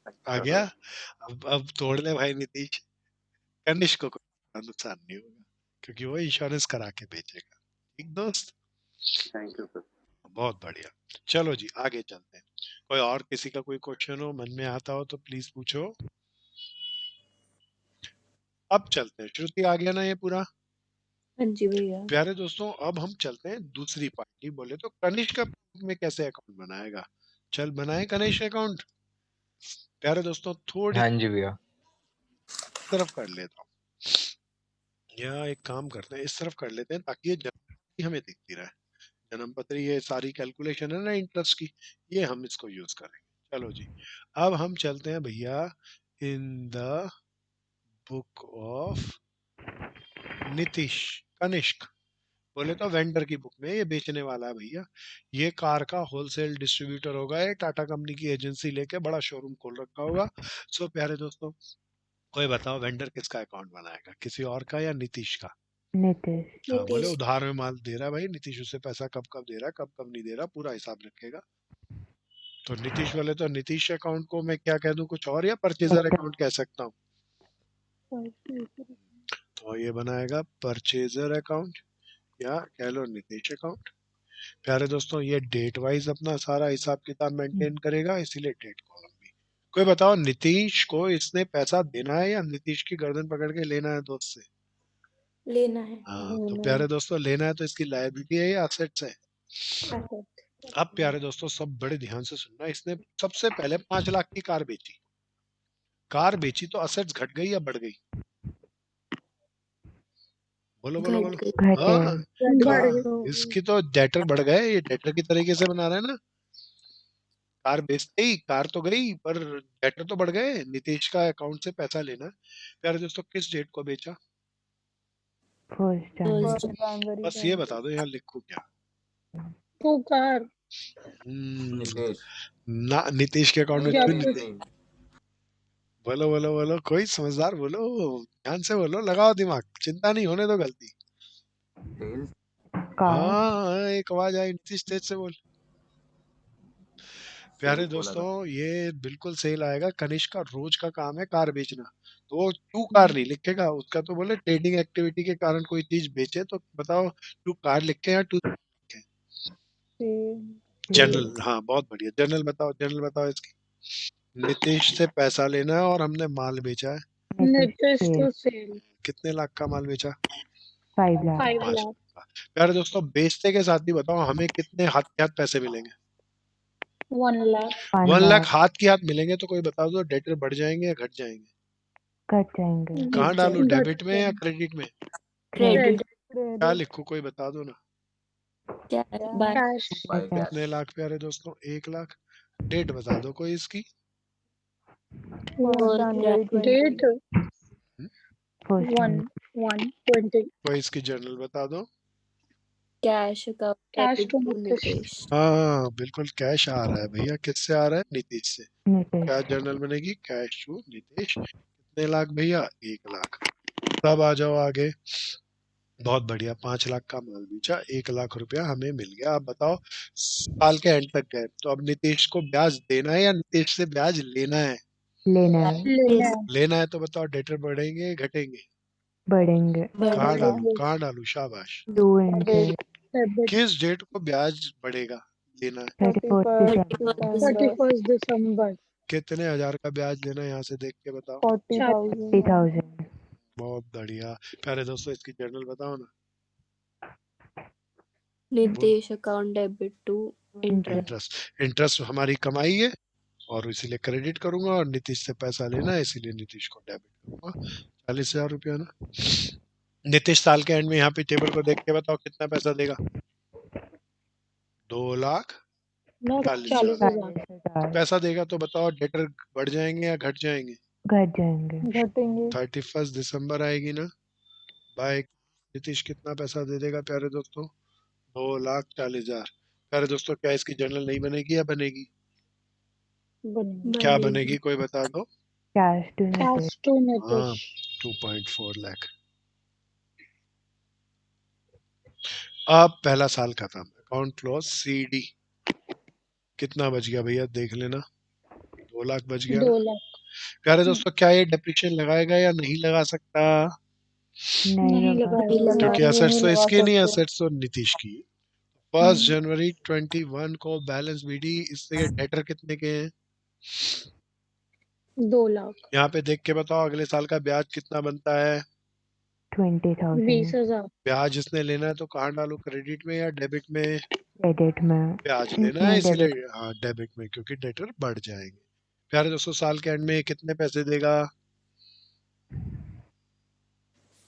Speaker 1: आ
Speaker 6: अच्छा
Speaker 1: गया?
Speaker 6: सर,
Speaker 1: अब तोड़ ले भाई नीतीश, कनिष्क को कोई नुकसान नहीं होगा क्योंकि वो इंश्योरेंस करा के बेचेगा। ठीक दोस्त?
Speaker 6: Thank you sir.
Speaker 1: बहुत बढ़िया। चलो जी आगे चलते हैं। कोई और किसी का कोई क्वेश्चन हो, मन में आता हो तो प्लीज पूछो। अब चलते हैं, श्रुति आ गया ना ये पूरा?
Speaker 5: हाँ जी भैया।
Speaker 1: प्यारे दोस्तों, अब हम चलते हैं दूसरी पार्टी। बोले तो कनिष्क का में कैसे अकाउंट बनाएगा? चल बनाए कनिष्क अकाउंट। प्यारे दोस्तों, थोड़ी
Speaker 3: हाँ जी भैया।
Speaker 1: तरफ कर लेता हूँ, या एक काम करते हैं, इस तरफ कर लेते हैं ताकि ये जन्मपत्री हमें दिखती रहे। जन्मपत्री, ये सारी कैलकुलेशन है ना इंटरेस्ट की, ये हम इसको यूज करेंगे। चलो जी, अब हम चलते हैं भैया in the book of Nitish, Kanishk. बोले तो वेंडर की बुक में, ये बेचने वाला है भैया। ये कार का होलसेल डिस्ट्रीब्यूटर होगा, ये टाटा कंपनी की एजेंसी लेके बड़ा शोरूम खोल रखा होगा। सो प्यारे दोस्तों, कोई बताओ वेंडर किसका अकाउंट बनाएगा, किसी और का या नीतीश का?
Speaker 5: नीतीश।
Speaker 1: हाँ, बोले
Speaker 4: नीतीश।
Speaker 1: उधार में माल दे रहा है भाई नीतीश, उसे पैसा कब कब दे रहा है, कब कब नहीं दे रहा, पूरा हिसाब रखेगा। तो नीतीश वाले तो नीतीश अकाउंट को मैं क्या कह दूं, कुछ और, या परचेजर अकाउंट कह सकता हूँ? तो ये बनाएगा परचेजर अकाउंट या कह लो नीतीश अकाउंट। प्यारे दोस्तों, ये डेट वाइज अपना सारा हिसाब किताब मेंटेन करेगा, इसीलिए डेट कॉलम भी। कोई बताओ नीतीश को इसने पैसा देना है या नीतीश की गर्दन पकड़ के लेना है दोस्त से?
Speaker 5: लेना है।
Speaker 1: हाँ, तो प्यारे दोस्तों लेना है तो इसकी लायबिलिटी है या असेट्स है?
Speaker 5: एसेट।
Speaker 1: अब प्यारे दोस्तों सब बड़े ध्यान से सुनना, इसने सबसे पहले 5 लाख की कार बेची। कार बेची तो असेट्स घट गई या बढ़ गई? बोलो बोलो बोलो।
Speaker 5: घट
Speaker 1: हाँ,
Speaker 5: गए।
Speaker 4: बढ़
Speaker 1: कार,
Speaker 4: गई।
Speaker 1: इसकी तो डेटर बढ़ गए, ये डेटर की तरीके से बना रहे हैं ना। कार बेचते ही कार तो गई पर डेटर तो बढ़ गए। नीतीश का अकाउंट से पैसा लेना। प्यारे दोस्तों, किस डेट को बेचा?
Speaker 5: फर्स्ट जनवरी।
Speaker 2: जनवरी
Speaker 1: बस ये बता दो, यहाँ लिखो क्या?
Speaker 4: To car.
Speaker 5: नितेश
Speaker 1: ना, नीतीश के अकाउंट में
Speaker 4: या
Speaker 1: क्यों?
Speaker 4: कुछ।
Speaker 1: बोलो बोलो बोलो, कोई समझदार बोलो, ध्यान से बोलो, लगाओ दिमाग, चिंता नहीं होने दो गलती।
Speaker 5: टेल्स
Speaker 2: कार
Speaker 1: हाँ, एक आवाज आई, नीतीश तेज से बोल। प्यारे
Speaker 5: बोला था।
Speaker 1: दोस्तों, ये बिल्कुल सेल आएगा। कनिष्क का रोज का काम है कार बेचना, तो वो टू कार नहीं लिखेगा, उसका तो बोले ट्रेडिंग एक्टिविटी के कारण कोई चीज बेचे, तो बताओ टू कार लिखे या टू? जनरल, हाँ बहुत बढ़िया, जनरल बताओ, जनरल बताओ इसकी। नीतीश से पैसा लेना है और हमने माल बेचा है।
Speaker 4: Nitish to sale.
Speaker 1: कितने लाख का माल बेचा?
Speaker 5: 5 लाख।
Speaker 4: 5
Speaker 1: 5
Speaker 4: लाख।
Speaker 1: लाख का। प्यारे दोस्तों, बेचते के साथ ही बताओ हमें कितने हाथ के हाथ पैसे मिलेंगे?
Speaker 4: 1 लाख।
Speaker 1: 1 लाख हाथ के हाथ मिलेंगे, तो कोई बता दो डेटर बढ़ जाएंगे या घट जाएंगे?
Speaker 5: कट जाएंगे।
Speaker 1: कहाँ डालू,
Speaker 4: घट
Speaker 1: डेबिट में या
Speaker 4: जाएंगे।
Speaker 1: क्रेडिट में?
Speaker 5: क्रेडिट।
Speaker 1: क्या लिखूं, कोई बता दो ना।
Speaker 7: Bye
Speaker 4: Cash.
Speaker 5: by
Speaker 7: cash
Speaker 1: कितने लाख प्यारे दोस्तों? 1 लाख। डेट बता दो कोई इसकी।
Speaker 2: 1st January 20.
Speaker 4: Date
Speaker 5: first
Speaker 4: 1/1/20.
Speaker 1: कोई इसकी जर्नल बता दो।
Speaker 7: cash account
Speaker 4: Cash
Speaker 7: debit
Speaker 4: to
Speaker 7: to
Speaker 4: Nitish.
Speaker 7: Nitish
Speaker 1: हाँ बिल्कुल कैश आ रहा है भैया। किससे आ रहा है? नीतीश से। क्या
Speaker 5: Nitish
Speaker 1: जर्नल बनेगी? Cash to Nitish. कितने लाख भैया? 1 लाख। तब आ जाओ आगे। बहुत बढ़िया। 5 लाख का माल बेचा, 1 लाख रुपया हमें मिल गया। आप बताओ साल के एंड तक गए तो अब नीतीश को ब्याज देना है या नीतीश से ब्याज लेना है?
Speaker 5: लेना है,
Speaker 4: लेना है।
Speaker 1: लेना है तो बताओ डेटर बढ़ेंगे घटेंगे?
Speaker 5: बढ़ेंगे
Speaker 1: कहाँ डालू?
Speaker 4: बढ़ेंगे।
Speaker 1: कहाँ डालू? शाबाश।
Speaker 5: टू इंटरेस्ट
Speaker 4: Debit
Speaker 1: किस डेट को ब्याज बढ़ेगा? लेना है
Speaker 5: 31st December
Speaker 4: 31st December.
Speaker 1: कितने हजार का ब्याज लेना है? यहाँ से देख के बताओ।
Speaker 2: 40,000.
Speaker 5: 30,000
Speaker 1: बहुत बढ़िया। प्यारे दोस्तों इसकी जर्नल बताओ ना।
Speaker 7: Nitish account debit to interest
Speaker 1: interest हमारी कमाई है और इसीलिए क्रेडिट करूंगा, और नीतीश से पैसा लेना है इसीलिए नीतीश को डेबिट करूंगा। 40,000 रुपया ना। नीतीश साल के एंड में यहाँ पे टेबल को देख के बताओ कितना पैसा देगा? 2,40,000
Speaker 4: 40,000.
Speaker 1: पैसा देगा। तो बताओ डेटर बढ़ जाएंगे या घट जाएंगे?
Speaker 5: घट जाएंगे
Speaker 2: घटेंगे.
Speaker 1: 31 दिसंबर आएगी ना। बाय नीतीश कितना पैसा दे देगा प्यारे दोस्तों? 2,40,000। प्यारे दोस्तों क्या इसकी जर्नल नहीं बनेगी या बनेगी?
Speaker 4: बनेगी.
Speaker 1: क्या बनेगी कोई बता दो।
Speaker 5: Cash to Nitish
Speaker 4: Cash to
Speaker 1: हाँ
Speaker 4: Nitish.
Speaker 1: 2.4 लाख। अब पहला साल खत्म। Account close CD। कितना बच गया भैया देख लेना। 2 लाख बच गया
Speaker 4: 2
Speaker 1: ना।
Speaker 4: लाख.
Speaker 1: प्यारे दोस्तों क्या ये डेप्रिसिएशन लगाएगा या नहीं लगा सकता?
Speaker 5: नहीं
Speaker 4: नहीं
Speaker 5: लगा
Speaker 4: लगाएगा.
Speaker 1: क्योंकि
Speaker 2: ये
Speaker 1: असेट्स
Speaker 2: नहीं
Speaker 1: तो
Speaker 2: लगा
Speaker 1: इसके नहीं,
Speaker 2: सकते.
Speaker 1: असेट्स तो नीतीश की। 1 जनवरी 21 को बैलेंस BD इससे डेटर कितने के हैं?
Speaker 4: 2 लाख.
Speaker 1: यहाँ पे देख के बताओ अगले साल का ब्याज कितना बनता है?
Speaker 5: 20,000
Speaker 4: 20,000.
Speaker 1: ब्याज इसने लेना है तो कहाँ डालू? क्रेडिट में या डेबिट में?
Speaker 5: क्रेडिट में
Speaker 1: ब्याज लेना है
Speaker 5: नहीं,
Speaker 1: इसलिए
Speaker 5: डेबिट
Speaker 1: हाँ डेबिट में, क्योंकि डेटर बढ़ जाएंगे। प्यारे दोस्तों साल के एंड में ये कितने पैसे देगा?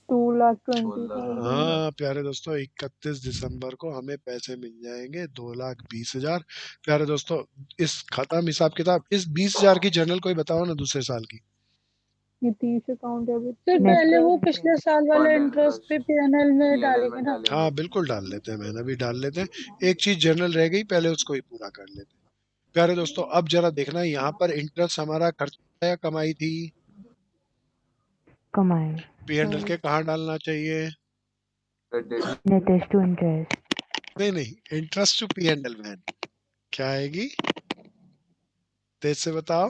Speaker 2: 2,20,000.
Speaker 1: हाँ प्यारे दोस्तों 31 दिसंबर को हमें पैसे मिल जाएंगे 2,20,000। प्यारे दोस्तों इस खत्म हिसाब किताब। इस 20,000 की जर्नल कोई बताओ ना दूसरे साल की।
Speaker 2: Nitish account debit.
Speaker 4: फिर
Speaker 5: Net
Speaker 4: पहले वो
Speaker 5: interest.
Speaker 4: पिछले साल वाले इंटरेस्ट पे PNL में डालेंगे ना.
Speaker 1: हाँ बिल्कुल डाल लेते हैं, मैंने भी डाल लेते हैं। एक चीज जर्नल रह गई, पहले उसको ही पूरा कर लेते हैं। प्यारे दोस्तों अब जरा देखना यहाँ पर इंटरेस्ट हमारा खर्चा या कमाई थी?
Speaker 5: कमाए
Speaker 1: PNL के कहाँ डालना चाहिए?
Speaker 5: Nitish टू इंटरेस्ट
Speaker 1: नहीं, इंटरेस्ट टू PNL मैन क्या आएगी? तेज से बताओ।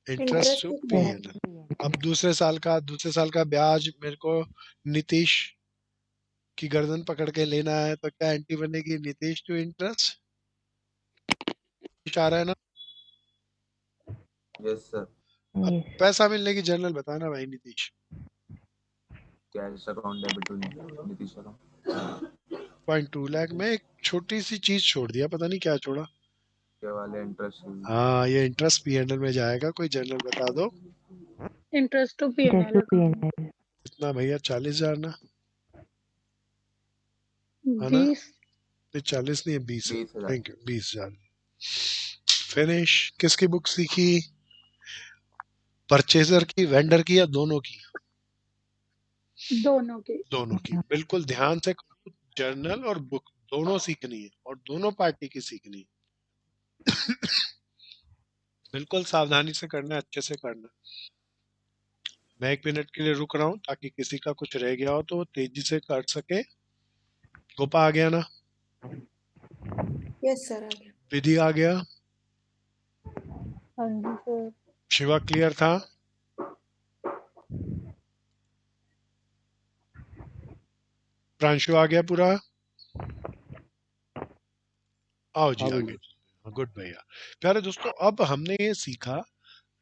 Speaker 1: Interest to PNL। अब दूसरे साल का ब्याज मेरे को नीतीश की गर्दन पकड़ के लेना है तो क्या एंटी बनेगी? नीतीश टू इंटरेस्ट आ रहा है ना।
Speaker 5: यस
Speaker 1: अब पैसा मिलने की जर्नल बताना भाई Nitish.
Speaker 5: Cash account debit to Nitish account
Speaker 1: 0.2 lakh में एक छोटी सी चीज छोड़ दिया, पता नहीं क्या छोड़ा।
Speaker 5: के वाले इंटरेस्ट
Speaker 1: हाँ ये इंटरेस्ट PNL में जाएगा। कोई जर्नल बता दो।
Speaker 4: Interest to PNL account.
Speaker 1: कितना भैया? 40,000 ना, है ना?
Speaker 4: 20.
Speaker 1: नहीं 40 नहीं है, 20 है।
Speaker 5: 20,000
Speaker 1: थैंक यू। 20,000 फिनिश। किसकी बुक सीखी? परचेजर की, वेंडर की या दोनों की?
Speaker 4: दोनों के.
Speaker 1: दोनों की। बिल्कुल ध्यान से जर्नल और बुक दोनों सीखनी है और दोनों पार्टी की सीखनी है। बिल्कुल सावधानी से करना है, अच्छे से करना। मैं 1 मिनट के लिए रुक रहा हूँ ताकि किसी का कुछ रह गया हो तो वो तेजी से कर सके। गोपा आ गया ना?
Speaker 7: यस सर आ गया.
Speaker 1: विधि आ गया?
Speaker 2: हाँ जी सर.
Speaker 1: शिवा क्लियर था? प्रांशु आ गया पूरा? आओ जी आगे। गुड भैया। प्यारे दोस्तों अब हमने ये सीखा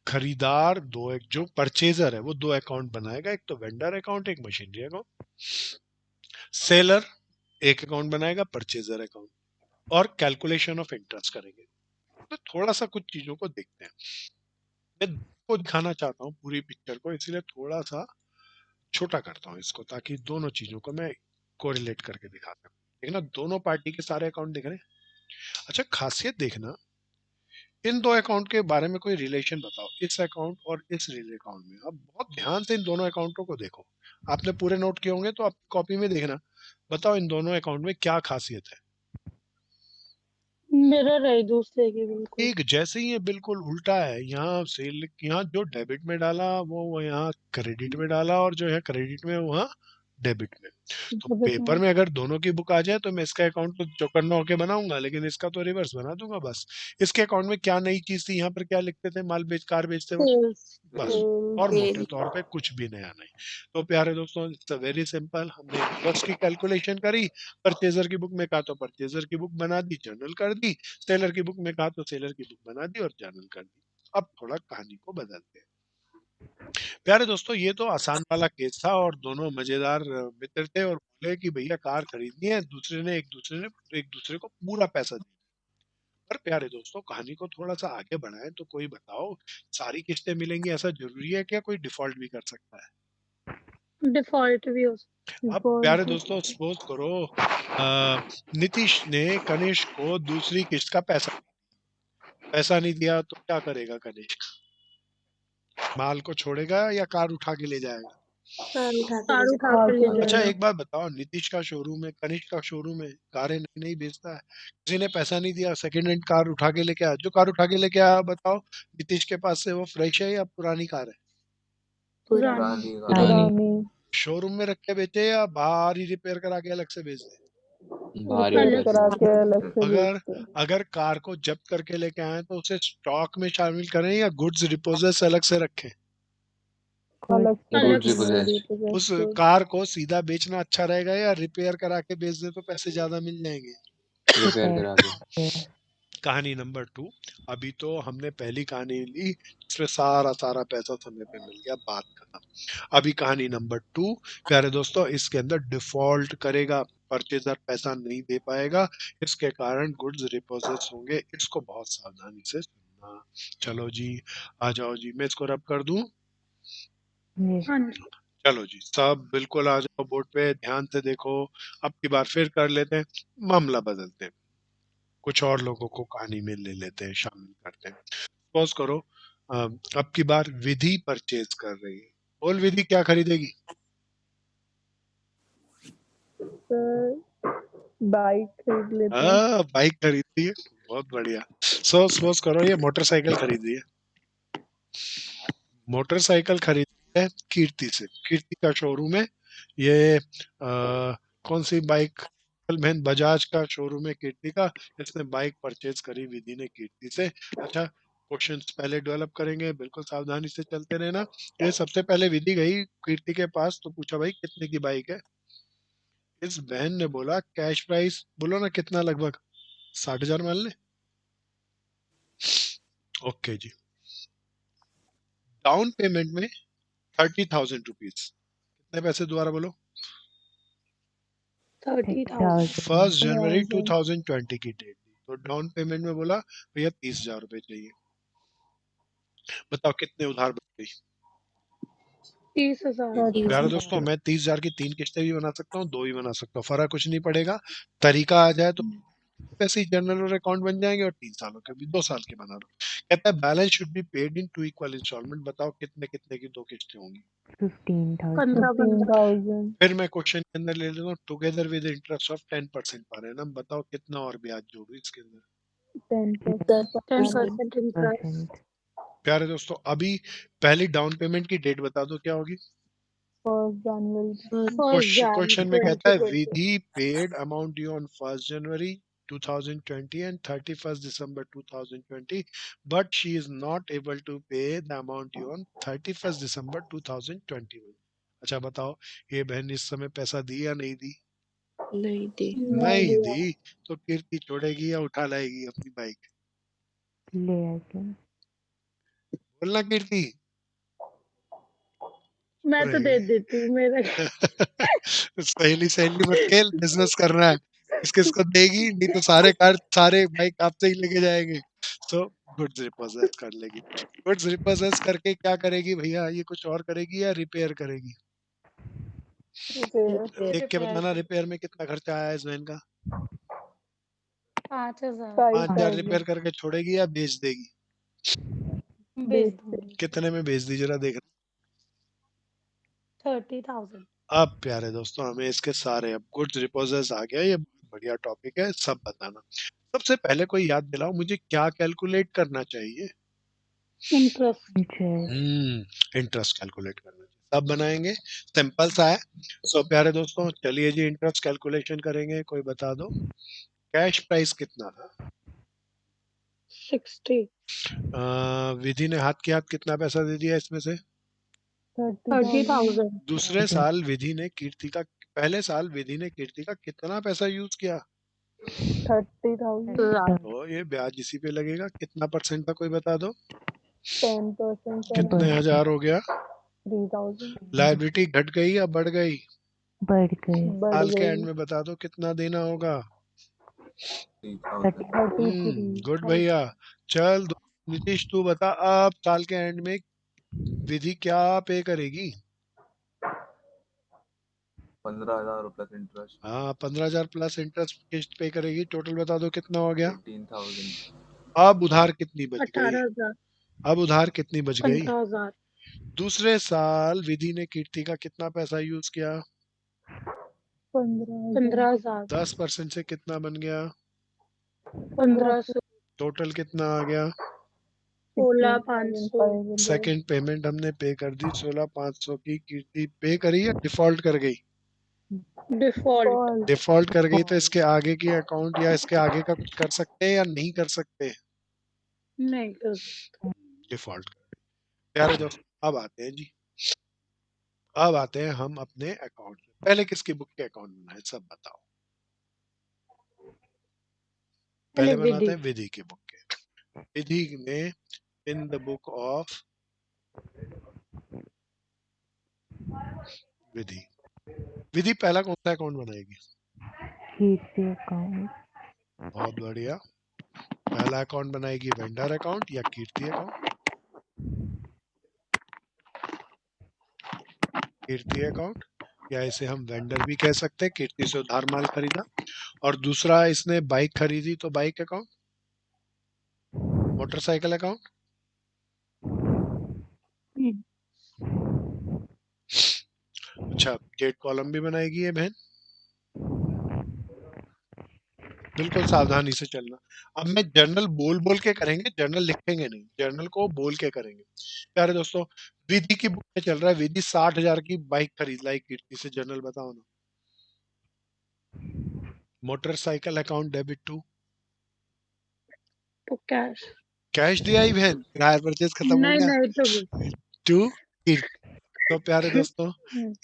Speaker 1: खरीदार एक जो परचेजर है वो 2 अकाउंट बनाएगा, एक तो वेंडर अकाउंट, एक मशीनरी अकाउंट। सेलर एक अकाउंट बनाएगा, परचेजर अकाउंट, और कैलकुलेशन ऑफ इंटरेस्ट करेंगे। तो थोड़ा सा कुछ चीजों को देखते हैं। मैं को दिखाना चाहता हूँ पूरी पिक्चर को, इसलिए थोड़ा सा छोटा करता हूँ इसको ताकि दोनों चीजों को मैं कोरिलेट करके दिखा सकूं। देखना दोनों पार्टी के सारे अकाउंट दिख रहे हैं। अच्छा, खासियत देखना, इन दो अकाउंट के बारे में कोई रिलेशन बताओ, इस अकाउंट और इस अकाउंट में। अब बहुत ध्यान से इन दोनों अकाउंटों को देखो, आपने पूरे नोट किए होंगे तो आप कॉपी में देखना, बताओ इन दोनों अकाउंट में क्या खासियत है।
Speaker 4: मिरर है एक दूसरे के बिल्कुल।
Speaker 1: एक जैसे ही है, बिल्कुल उल्टा है। यहाँ सेल, यहाँ जो डेबिट में डाला वो यहाँ क्रेडिट में डाला, और जो है क्रेडिट में वहाँ डेबिट में। तो
Speaker 4: डेबिट
Speaker 1: पेपर
Speaker 4: में
Speaker 1: में अगर दोनों की बुक आ जाए तो मैं इसका अकाउंट तो चौकन्ना होके बनाऊंगा, लेकिन इसका तो रिवर्स बना दूंगा बस। इसके अकाउंट में क्या नई चीज थी, यहाँ पर क्या लिखते थे, माल बेच कार बेचते वक्त,
Speaker 4: सेल्स।
Speaker 1: बस। और मोटे तौर पे कुछ भी नया नहीं। तो प्यारे दोस्तों, इट्स वेरी सिंपल। हमने इंटरेस्ट की कैलकुलेशन करी, परचेजर की बुक में कहा तो परचेजर की बुक बना दी, जर्नल कर दी, सेलर की बुक में कहा तो सेलर की बुक बना दी और जर्नल कर दी। अब थोड़ा कहानी को बदलते हैं। प्यारे दोस्तों, ये तो आसान वाला केस था और दोनों मजेदार मित्र थे और बोले कि भैया कार खरीदनी है, दूसरे ने एक दूसरे को पूरा पैसा दिया। पर प्यारे दोस्तों, कहानी को थोड़ा सा आगे बढ़ाएं तो कोई बताओ, सारी किस्तें मिलेंगी ऐसा जरूरी है क्या? कोई डिफॉल्ट भी कर सकता है?
Speaker 4: डिफॉल्ट भी हो सकता
Speaker 1: अब प्यारे दोस्तों, सपोज करो नीतीश ने कनिष्क को दूसरी किस्त का पैसा नहीं दिया, तो क्या करेगा कनिष्क? माल को छोड़ेगा या कार उठा के ले जाएगा?
Speaker 4: कार उठा के ले
Speaker 1: अच्छा,
Speaker 4: जाएगा।
Speaker 1: एक बात बताओ, नीतीश का शोरूम है, कनिष्क का शोरूम है, कारें नई नई बेचता है, किसी ने पैसा नहीं दिया, सेकंड हैंड कार उठा के लेके आया। जो कार उठा के लेके आया, बताओ नीतीश के पास से वो फ्रेश है या पुरानी कार है?
Speaker 4: पुरानी।
Speaker 2: पुरानी।
Speaker 1: शोरूम में रख के बेचे या बाहर ही रिपेयर करा के अलग से बेच दे?
Speaker 3: भारी
Speaker 2: रिपेयर
Speaker 3: होगा।
Speaker 2: करा के अलग से
Speaker 1: अगर
Speaker 2: बेचते हैं।
Speaker 1: अगर कार को जब्त करके लेके आए तो उसे स्टॉक में शामिल करें या गुड्स डिपोजिट अलग से रखें?
Speaker 2: अलग से
Speaker 4: अलग
Speaker 3: Goods repossessed।
Speaker 1: उस कार को सीधा बेचना अच्छा रहेगा या रिपेयर करा के बेच दे तो पैसे ज्यादा मिल जाएंगे?
Speaker 3: रिपेयर करा के।
Speaker 1: कहानी नंबर 2। अभी तो हमने पहली कहानी ली जिसमें सारा सारा पैसा समय पे मिल गया, बात खत्म। अभी कहानी नंबर 2, प्यारे दोस्तों, इसके अंदर डिफॉल्ट करेगा, परचेजर पैसा नहीं दे पाएगा, इसके कारण गुड्स रिपोजिट होंगे। इसको बहुत सावधानी से सुनना। चलो जी, आ जाओ जी, मैं इसको रब कर दूं।
Speaker 4: हाँ जी।
Speaker 1: चलो जी, सब बिल्कुल आ जाओ बोर्ड पे, ध्यान से देखो। अब की बार फिर कर लेते हैं, मामला बदलते हैं, कुछ और लोगों को कहानी में ले लेते हैं, शामिल करते हैं। सपोज करो अब की बार विधि परचेज कर रही है। बोल विधि, क्या खरीदेगी?
Speaker 2: सर बाइक खरीद लेते हैं।
Speaker 1: बाइक खरीद रही है, बहुत बढ़िया। सपोज करो ये मोटरसाइकिल खरीद रही है। मोटरसाइकिल खरीद है कीर्ति से, कीर्ति का शोरूम है ये। कौन सी बाइक? बहन बजाज का शोरूम है कीर्ति का। इसने बाइक परचेज करी विधि ने कीर्ति से। अच्छा, क्वेश्चंस पहले डेवलप करेंगे, बिल्कुल सावधानी से चलते रहना। ये सबसे पहले विधि गई कीर्ति के पास तो पूछा भाई कितने की बाइक है? इस बहन ने बोला कैश प्राइस, बोलो ना कितना, लगभग 60,000 मान ले। ओके जी, डाउन पेमेंट में 30,000 रुपीज। कितने पैसे? दोबारा बोलो।
Speaker 4: 30,000।
Speaker 1: 1 जनवरी 2020 की डेट दी, तो डाउन पेमेंट में बोला भैया 30,000 रुपए चाहिए। बताओ कितने उधार बच गई?
Speaker 4: 30,000।
Speaker 1: प्यारे दोस्तों, मैं 30,000 की 3 किस्तें भी बना सकता हूँ, 2 भी बना सकता हूँ, फर्क कुछ नहीं पड़ेगा। तरीका आ जाए तो पैसे ही जनरल और अकाउंट बन जाएंगे, और 3 सालों के भी 2 साल के बना लो। कहता है balance should be paid in 2 equal installment. बताओ कितने कितने की 2 किस्तें होंगी?
Speaker 5: 15,000।
Speaker 2: 15,000।
Speaker 1: फिर मैं क्वेश्चन के अंदर ले लेता हूँ, together with interest of 10% per annum. बताओ कितना और ब्याज जोड़ू इसके अंदर?
Speaker 4: 10% इंटरेस्ट।
Speaker 1: प्यारे दोस्तों, अभी पहली डाउन पेमेंट की डेट बता दो, क्या होगी?
Speaker 2: 1 जनवरी।
Speaker 1: क्वेश्चन में कहता है Vidhi paid amount due on 1 January 2020 and 31st December 2020, but she is not able to pay the amount due on 31st December 2021. अच्छा बताओ, ये बहन इस समय पैसा दी या नहीं दी?
Speaker 7: नहीं दी।
Speaker 1: नहीं दी, तो कीर्ति छोड़ेगी या उठा लाएगी अपनी बाइक?
Speaker 5: ले आके।
Speaker 1: बोलना कीर्ति।
Speaker 4: मैं तो दे देती हूँ मेरा।
Speaker 1: सहेली सहेली मत खेल, बिजनेस करना है। किसको देगी? नहीं तो सारे बाइक आपसे ही लेके जाएंगे। तो गुड्स रिपोजेस कर लेगी। गुड्स रिपोजेस करके क्या करेगी भैया? ये कुछ और करेगी या रिपेयर करेगी?
Speaker 2: रिपेयर।
Speaker 1: देख के बताना रिपेयर में कितना खर्चा आया इस वैन का।
Speaker 4: 5,000
Speaker 1: 5,000 रिपेयर
Speaker 2: 5,000
Speaker 1: करके छोड़ेगी या बेच देगी?
Speaker 4: बेच
Speaker 2: बेच
Speaker 4: दूंगी।
Speaker 1: कितने में बेच दी जरा देख।
Speaker 4: 30,000
Speaker 1: अब प्यारे दोस्तों हमें इसके सारे अब गुड्स रिपोजर्स आ गया, ये बहुत बढ़िया टॉपिक है, सब बताना। सबसे पहले कोई याद दिलाओ मुझे क्या कैलकुलेट करना चाहिए?
Speaker 4: इंटरेस्ट।
Speaker 5: इंटरेस्ट।
Speaker 1: इंटरेस्ट कैलकुलेट करना चाहिए, सब बनाएंगे, सिंपल सा है। सो प्यारे दोस्तों चलिए जी इंटरेस्ट कैलकुलेशन करेंगे। कोई बता दो कैश प्राइस कितना था?
Speaker 4: 60।
Speaker 1: विधि ने हाथ के हाथ कितना पैसा दे दिया इसमें से?
Speaker 2: 30,000
Speaker 4: 30,000
Speaker 1: दूसरे साल विधि ने कीर्ति का, पहले साल विधि ने कीर्ति का कितना पैसा यूज किया?
Speaker 2: 30,000
Speaker 1: तो ये ब्याज इसी पे लगेगा। कितना परसेंट था कोई बता दो?
Speaker 2: 10%
Speaker 1: कितने हजार हो गया?
Speaker 2: 3,000
Speaker 1: लायबिलिटी घट गई या बढ़ गई?
Speaker 5: बढ़ गए।
Speaker 2: बढ़
Speaker 1: साल के
Speaker 2: गई
Speaker 1: एंड में बता दो कितना देना होगा?
Speaker 2: 33
Speaker 1: गुड भैया। चल नीतीश तू बता, अब साल के एंड में विधि क्या पे करेगी?
Speaker 8: 15,000 प्लस इंटरेस्ट।
Speaker 1: हाँ 15,000 प्लस इंटरेस्ट किस्त पे करेगी। टोटल बता दो कितना हो गया?
Speaker 8: 18,000।
Speaker 1: अब उधार कितनी बच गई?
Speaker 4: 18,000
Speaker 1: अब उधार कितनी बच गई?
Speaker 4: 15,000
Speaker 1: दूसरे साल विधि ने कीर्ति का कितना पैसा यूज किया?
Speaker 2: 15,000
Speaker 4: 15,000
Speaker 1: 10% से कितना बन गया?
Speaker 4: 1,500
Speaker 1: टोटल कितना आ गया?
Speaker 4: 16,500
Speaker 1: सेकंड पेमेंट हमने पे कर दी 16,500 की। कीर्ति पे करी या डिफॉल्ट कर गई?
Speaker 4: डिफॉल्ट।
Speaker 1: डिफॉल्ट कर गई तो इसके आगे की अकाउंट या इसके आगे का कुछ कर सकते हैं या नहीं कर सकते?
Speaker 4: नहीं कर सकते।
Speaker 1: डिफॉल्ट। प्यारे दोस्तों अब आते हैं जी, अब आते हैं हम अपने अकाउंट में। पहले किसकी बुक के अकाउंट बनाए सब बताओ? पहले बनाते
Speaker 4: विधि।
Speaker 1: हैं विधि की बुक के। विधि ने इन द बुक ऑफ विधि, विधि पहला कौन सा अकाउंट बनाएगी?
Speaker 5: कीर्ति अकाउंट।
Speaker 1: बहुत बढ़िया। पहला अकाउंट बनाएगी वेंडर अकाउंट या कीर्ति अकाउंट? कीर्ति अकाउंट, या इसे हम वेंडर भी कह सकते हैं, कीर्ति से उधार माल खरीदा। और दूसरा इसने बाइक खरीदी तो बाइक अकाउंट, मोटरसाइकिल अकाउंट। अच्छा डेट कॉलम भी बनाएगी ये बहन, बिल्कुल सावधानी से चलना। अब मैं जर्नल बोल बोल के करेंगे, जर्नल लिखेंगे नहीं, जर्नल को बोल के करेंगे। प्यारे दोस्तों विधि की बुक में चल रहा है विधि 60,000 की बाइक खरीद लाई कीर्ति से, जर्नल बताओ ना। मोटरसाइकिल अकाउंट डेबिट टू
Speaker 4: तो कैश।
Speaker 1: कैश दिया ही बहन, हायर परचेज खत्म हो
Speaker 4: नहीं
Speaker 1: गया।
Speaker 4: नहीं तो
Speaker 1: टू कीर्ति। तो प्यारे दोस्तों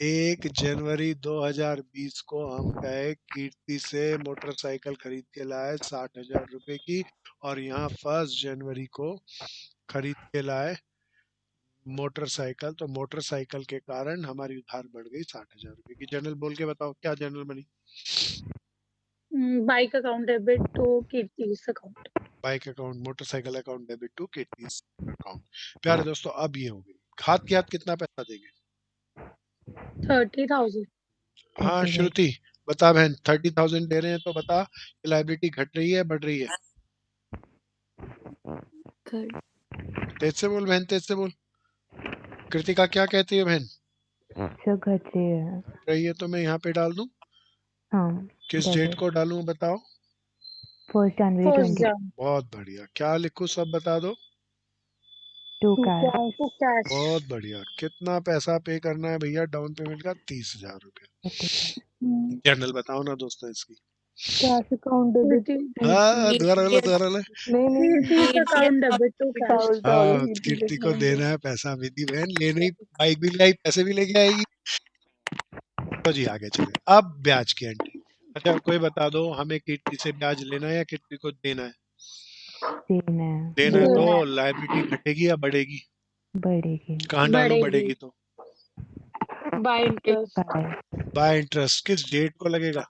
Speaker 1: 1 जनवरी 2020 को हम गए कीर्ति से मोटरसाइकिल खरीद के लाए 60,000 रुपए की, और यहाँ 1 जनवरी को खरीद के लाए मोटरसाइकिल। तो मोटरसाइकिल के कारण हमारी उधार बढ़ गई 60,000 रुपए की। जर्नल बोल के बताओ क्या जर्नल बनी?
Speaker 4: Bike account debit to Kirti account.
Speaker 1: Bike account motorcycle account debit to Kirti account. प्यारे दोस्तों अब ये हो गई। हाथ के हाथ कितना पैसा देंगे?
Speaker 4: 30,000।
Speaker 1: हाँ श्रुति बता बहन, 30,000 दे रहे हैं तो बता लाइबिलिटी घट रही है बढ़ रही है? तेज से बोल बहन, तेज से बोल। कृतिका क्या कहती है बहन?
Speaker 5: सब घट
Speaker 1: रही है तो मैं यहाँ पे डाल दूं?
Speaker 5: हाँ
Speaker 1: किस डेट को डालूं बताओ?
Speaker 5: 1 जनवरी 20।
Speaker 1: बहुत बढ़िया। क्या लिखूं सब बता दो?
Speaker 5: To cash.
Speaker 4: To cash.
Speaker 1: बहुत बढ़िया। कितना पैसा पे करना है भैया डाउन पेमेंट का? 30,000 रुपया। जर्नल बताओ ना दोस्तों इसकी।
Speaker 2: कैश अकाउंट डेबिट
Speaker 1: हाँ दोबारा बोलो दोबारा बोलो।
Speaker 2: नहीं
Speaker 4: अकाउंट डेबिट टू कैश।
Speaker 2: उल्टा हो
Speaker 1: हाँ
Speaker 2: गया
Speaker 1: कीर्ति को देना है पैसा, विधि बहन ले नहीं, बाइक भी लाई पैसे भी लेके आएगी। तो जी आगे चले अब ब्याज की एंट्री। अच्छा कोई बता दो हमें कीर्ति से ब्याज लेना है या कीर्ति को देना है? देना है तो लायबिलिटी घटेगी या बढ़ेगी?
Speaker 5: बढ़ेगी।
Speaker 1: कहाँ डालूं बढ़ेगी तो?
Speaker 4: Bye interest.
Speaker 1: बाय इंटरेस्ट किस डेट को लगेगा?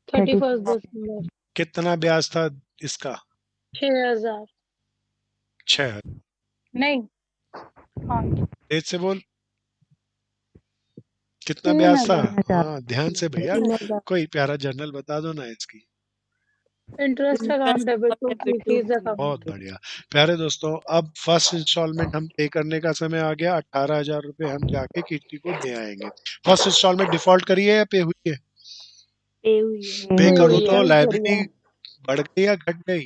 Speaker 4: 31 दिसंबर।
Speaker 1: कितना ब्याज था इसका?
Speaker 4: 6,000।
Speaker 1: 6,000।
Speaker 4: नहीं हाँ
Speaker 1: तेज से बोल, कितना ब्याज था?
Speaker 4: 3000
Speaker 1: हाँ ध्यान से भैया,
Speaker 7: 3000
Speaker 1: कोई प्यारा जर्नल बता दो ना इसकी।
Speaker 4: Interest account debit to Kirti's
Speaker 1: बहुत
Speaker 4: अकाउंट
Speaker 1: बढ़िया। प्यारे दोस्तों, अब फर्स्ट इंस्टॉलमेंट हम पे करने का समय आ गया। 18,000 रुपए हम जाके कीर्ति को दे आएंगे। फर्स्ट इंस्टॉलमेंट डिफॉल्ट करी है या पे हुई है?
Speaker 7: पे हुई है,
Speaker 1: पे
Speaker 5: हुई
Speaker 1: करूँ
Speaker 4: हुई
Speaker 1: तो
Speaker 4: है।
Speaker 1: लायबिलिटी बढ़ गई या घट गई?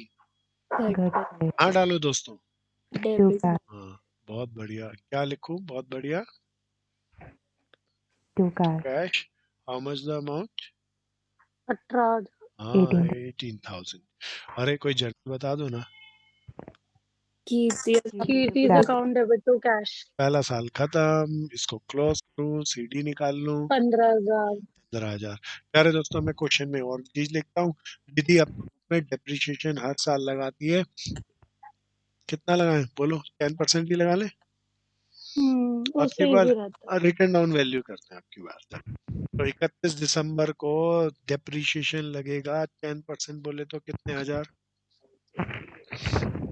Speaker 7: घट
Speaker 5: घट
Speaker 7: गई,
Speaker 5: गए।
Speaker 1: हाँ डालो दोस्तों।
Speaker 5: टू
Speaker 7: डेबिट
Speaker 5: कैश,
Speaker 1: हाँ बहुत बढ़िया। क्या लिखूं? बहुत बढ़िया।
Speaker 5: To cash,
Speaker 1: cash, how much the amount?
Speaker 4: 18,000
Speaker 1: हाँ
Speaker 5: 18,000,
Speaker 1: 18,000। अरे कोई जर्नल बता दो ना।
Speaker 7: Kirti
Speaker 4: Kirti's
Speaker 5: cash,
Speaker 4: account debit to cash
Speaker 1: पहला साल खत्म, इसको क्लोज करूं, सीडी निकाल लूं।
Speaker 4: 15,000
Speaker 1: 15,000। प्यारे दोस्तों, मैं क्वेश्चन में और चीज लिखता हूँ। विधि अपने डेप्रिसिएशन हर साल लगाती है। कितना लगाएं बोलो? 10% ही लगा लें?
Speaker 4: वो
Speaker 1: आपकी
Speaker 4: सही
Speaker 1: बार
Speaker 4: भी रहता
Speaker 1: रिटर्न डाउन वैल्यू करते हैं आपकी बार। तो 31 दिसंबर को डेप्रिसिएशन लगेगा 10% बोले तो कितने हजार?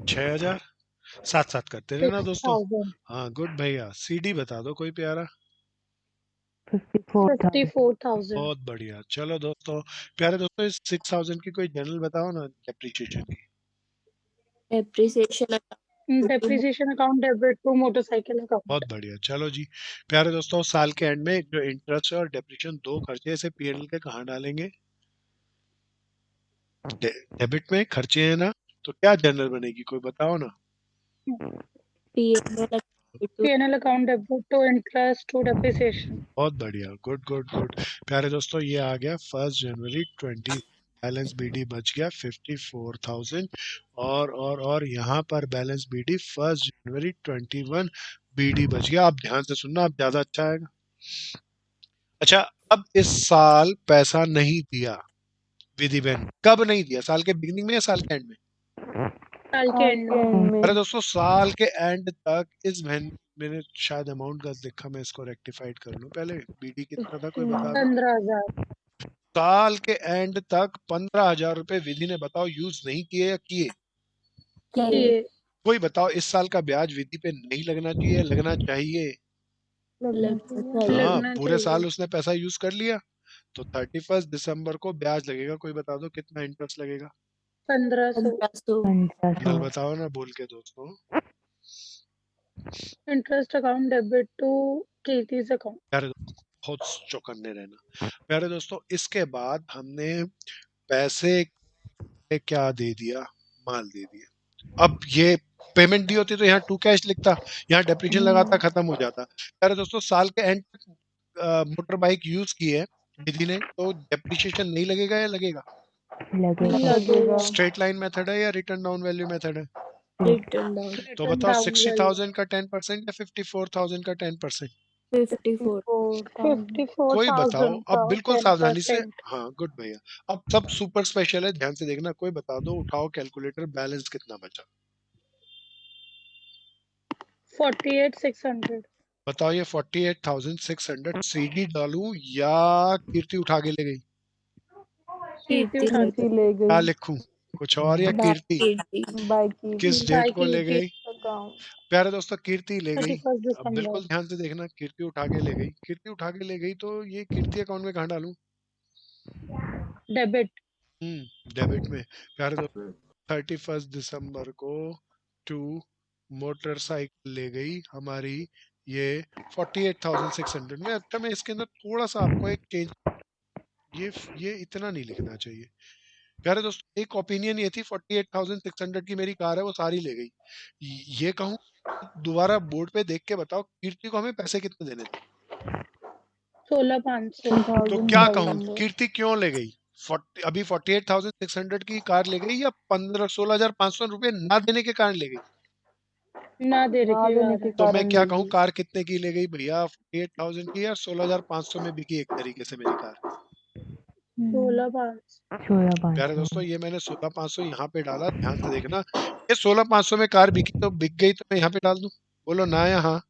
Speaker 1: 6,000। साथ साथ करते
Speaker 4: है।
Speaker 1: रहना दोस्तों।
Speaker 4: 6,000
Speaker 1: हाँ गुड भैया। सीडी बता दो कोई प्यारा।
Speaker 5: 54,000,
Speaker 4: 54,000
Speaker 1: बहुत बढ़िया। चलो दोस्तों, प्यारे दोस्तों, इस 6,000 की कोई जनरल बताओ ना डेप्रिसिएशन की।
Speaker 7: Depreciation
Speaker 4: depreciation account debit to motorcycle account
Speaker 1: बहुत बढ़िया। चलो जी, प्यारे दोस्तों, साल के एंड में जो इंटरेस्ट और डेप्रिसिएशन दो खर्चे से पीएनएल के कहाँ डालेंगे? डेबिट में खर्चे हैं ना, तो क्या जनरल बनेगी कोई बताओ ना।
Speaker 4: PNL account debit to interest to depreciation
Speaker 1: बहुत बढ़िया। Good good good. प्यारे दोस्तों, ये आ गया 1 जनवरी 20। बैलेंस बीडी बच गया 54,000। और यहाँ पर बैलेंस बीडी 1 जनवरी 21 बीडी बच गया। आप ध्यान से सुनना, आप ज्यादा अच्छा आएगा। अच्छा, अब इस साल पैसा नहीं दिया विधि बहन, कब नहीं दिया? साल के बिगिनिंग में या साल के एंड में?
Speaker 4: साल के एंड में
Speaker 1: अरे दोस्तों, साल के एंड तक इस बहन, मैंने शायद अमाउंट गलत लिखा, मैं इसको रेक्टिफाइड कर लूं पहले। बीडी कितना था कोई बता दो।
Speaker 4: 15,000
Speaker 1: साल के एंड तक 15,000 रुपए विधि ने बताओ यूज नहीं किए या किए?
Speaker 4: ये
Speaker 1: कोई बताओ, इस साल का ब्याज विधि पे नहीं लगना चाहिए, लगना चाहिए? हाँ,
Speaker 4: लगना
Speaker 1: पूरे साल
Speaker 4: चाहिए
Speaker 1: उसने पैसा यूज कर लिया, तो 31 दिसंबर को ब्याज लगेगा। कोई बता दो कितना इंटरेस्ट लगेगा?
Speaker 4: 1,500
Speaker 1: जनरल
Speaker 5: 1500,
Speaker 1: बताओ ना बोल के दोस्तों।
Speaker 4: Interest account debit to Kirti's account
Speaker 1: प्यारे दोस्तों, बहुत चौकन्ने रहना। प्यारे दोस्तों, इसके बाद हमने पैसे क्या दे दिया? माल दे दिया। अब ये पेमेंट दी होती तो यहाँ टू कैश लिखता, यहाँ डेप्रिसिएशन लगाता, खत्म हो जाता। प्यारे दोस्तों, साल के एंड तक मोटर बाइक यूज की है विधि ने, तो डेप्रिसिएशन नहीं लगेगा या लगेगा?
Speaker 5: लगेगा,
Speaker 4: लगेगा
Speaker 1: स्ट्रेट लाइन मेथड है या रिटर्न डाउन वैल्यू मेथड है?
Speaker 7: रिटर्न डाउन
Speaker 1: तो
Speaker 4: रिटर्न
Speaker 1: बताओ,
Speaker 4: डाउन
Speaker 1: 60,000 का 10% या 54,000 का 10%?
Speaker 7: 54
Speaker 1: कोई बताओ
Speaker 4: 54,000 का
Speaker 1: अब, बिल्कुल सावधानी से।
Speaker 4: 10%।
Speaker 1: हाँ गुड भैया। अब सब सुपर स्पेशल है, ध्यान से देखना। कोई बता दो, उठाओ कैलकुलेटर, बैलेंस कितना बचा?
Speaker 4: 48,600
Speaker 1: बताओ, ये 48,600 सीडी डालूं या कीर्ति उठा के ले गई?
Speaker 4: कीर्ति
Speaker 7: कीर्ति
Speaker 4: उठा के
Speaker 2: ले
Speaker 1: क्या
Speaker 2: गई
Speaker 1: लिखूं, कुछ और या
Speaker 7: बाय
Speaker 1: कीर्ति?
Speaker 7: कीर्ति
Speaker 2: बाय की
Speaker 1: किस
Speaker 4: बाय
Speaker 1: डेट को ले
Speaker 4: कीर्ति
Speaker 1: गई?
Speaker 2: अकाउंट
Speaker 1: प्यारे दोस्तों, कीर्ति ले गई।
Speaker 4: 31
Speaker 1: अब
Speaker 4: दिसंबर
Speaker 1: बिल्कुल ध्यान से देखना, कीर्ति उठा के ले गई। कीर्ति उठा के ले गई, तो ये कीर्ति अकाउंट में कहाँ डालूं?
Speaker 4: डेबिट
Speaker 1: डेबिट में। प्यारे दोस्तों, 31 दिसंबर को 2 मोटरसाइकिल ले गई हमारी, ये 48,600 में। अच्छा, मैं इसके अंदर थोड़ा सा आपको एक चेंज, ये इतना नहीं लिखना चाहिए। प्यारे दोस्तों, एक ओपिनियन ये थी, 48,600 की मेरी कार है, वो सारी ले गई। ये कहूँ, दोबारा बोर्ड पे देख के बताओ, कीर्ति को हमें पैसे कितने देने थे?
Speaker 4: 16,500
Speaker 1: तो क्या कहूँ, कीर्ति क्यों ले गई? अभी 48,600 की कार ले गई या 16,500 रुपए ना देने के कारण ले गई?
Speaker 4: ना देने के
Speaker 1: तो मैं क्या कहूँ, कार कितने की ले गई भैया? 48,000 की या 16,500 में बिकी एक तरीके से मेरी कार?
Speaker 4: 16,500
Speaker 1: प्यारे दोस्तों, ये मैंने 16,500 यहाँ पे डाला, ध्यान से देखना। ये 16,500 में कार बिकी तो बिक गई, तो मैं यहाँ पे डाल दूं? बोलो ना या हाँ?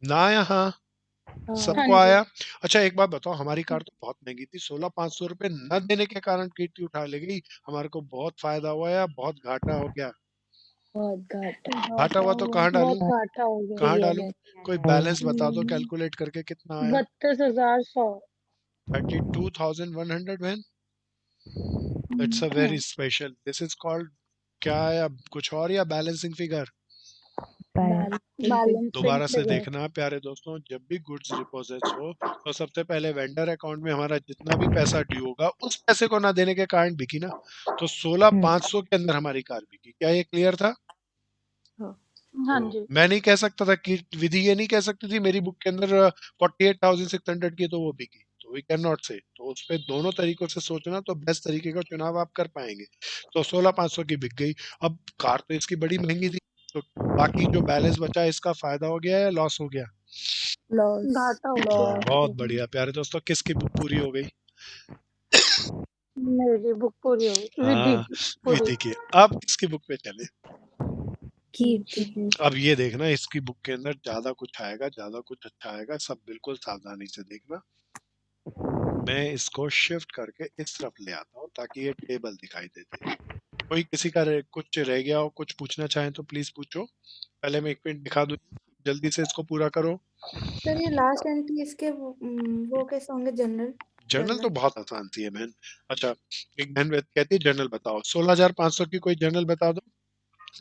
Speaker 1: ना या हाँ? सबको
Speaker 4: हाँ जी।
Speaker 1: आया? अच्छा, एक बात बताओ, हमारी कार तो बहुत महंगी थी, 16,500 रुपए न देने के कारण कीर्ति उठा ले गई, हमारे को बहुत फायदा हुआ या बहुत घाटा हो गया?
Speaker 7: बहुत घाटा।
Speaker 1: घाटा हुआ तो कहाँ
Speaker 4: बहुत
Speaker 1: डालूं,
Speaker 4: घाटा हो गया।
Speaker 1: कहाँ
Speaker 7: ये
Speaker 1: डालूं?
Speaker 7: है।
Speaker 1: कोई बैलेंस बता दो कैलकुलेट करके कितना आया।
Speaker 4: 32,100।
Speaker 1: 32,100 man. It's a very special, this is called क्या है अब, कुछ और या बैलेंसिंग फिगर?
Speaker 4: बैलेंसिंग
Speaker 1: दोबारा से
Speaker 4: फिगर।
Speaker 1: देखना प्यारे दोस्तों, जब भी गुड्स डिपॉजिट्स हो तो सबसे पहले वेंडर अकाउंट में हमारा जितना भी पैसा ड्यू होगा उस पैसे को ना देने के कारण बिकी ना, तो 16,500 के अंदर हमारी कार बिकी। क्या ये क्लियर था?
Speaker 4: हाँ
Speaker 1: तो
Speaker 4: जी।
Speaker 1: मैं नहीं कह सकता था कि विधि ये नहीं कह सकती थी मेरी बुक के अंदर 48,600 की तो वो बिकी, तो वी कैन नॉट से। तो उस पे दोनों तरीकों से सोचना तो बेस्ट तरीके का चुनाव आप कर पाएंगे। तो 16,500 की बिक गई। अब कार तो इसकी बड़ी महंगी थी, तो बाकी जो बैलेंस बचा इसका फायदा हो गया या लॉस हो गया?
Speaker 7: लॉस।
Speaker 4: घाटा हो गया।
Speaker 1: बहुत बढ़िया प्यारे दोस्तों, किसकी बुक पूरी हो गई?
Speaker 4: मेरी बुक पूरी हो गई, विधि
Speaker 1: हाँ,
Speaker 4: की पूरी।
Speaker 1: विधि की। अब किसकी बुक पे चले?
Speaker 7: कीर्ति।
Speaker 1: अब ये देखना इसकी बुक के अंदर ज्यादा कुछ आएगा, ज्यादा कुछ अच्छा आएगा, सब बिल्कुल सावधानी से देखना। मैं इसको शिफ्ट करके इस तरफ ले आता हूँ ताकि ये टेबल दिखाई देते। कोई किसी का कुछ रह गया हो, कुछ पूछना चाहे तो प्लीज पूछो। पहले मैं एक मिनट दिखा दूं, जल्दी से इसको पूरा करो।
Speaker 9: सर ये लास्ट एंट्री इसके वो कैसे होंगे जनरल?
Speaker 1: जर्नल तो बहुत आसान थी है बहन। अच्छा, एक बहन कहती है जर्नल बताओ, 16,500 की कोई जर्नल बता दो।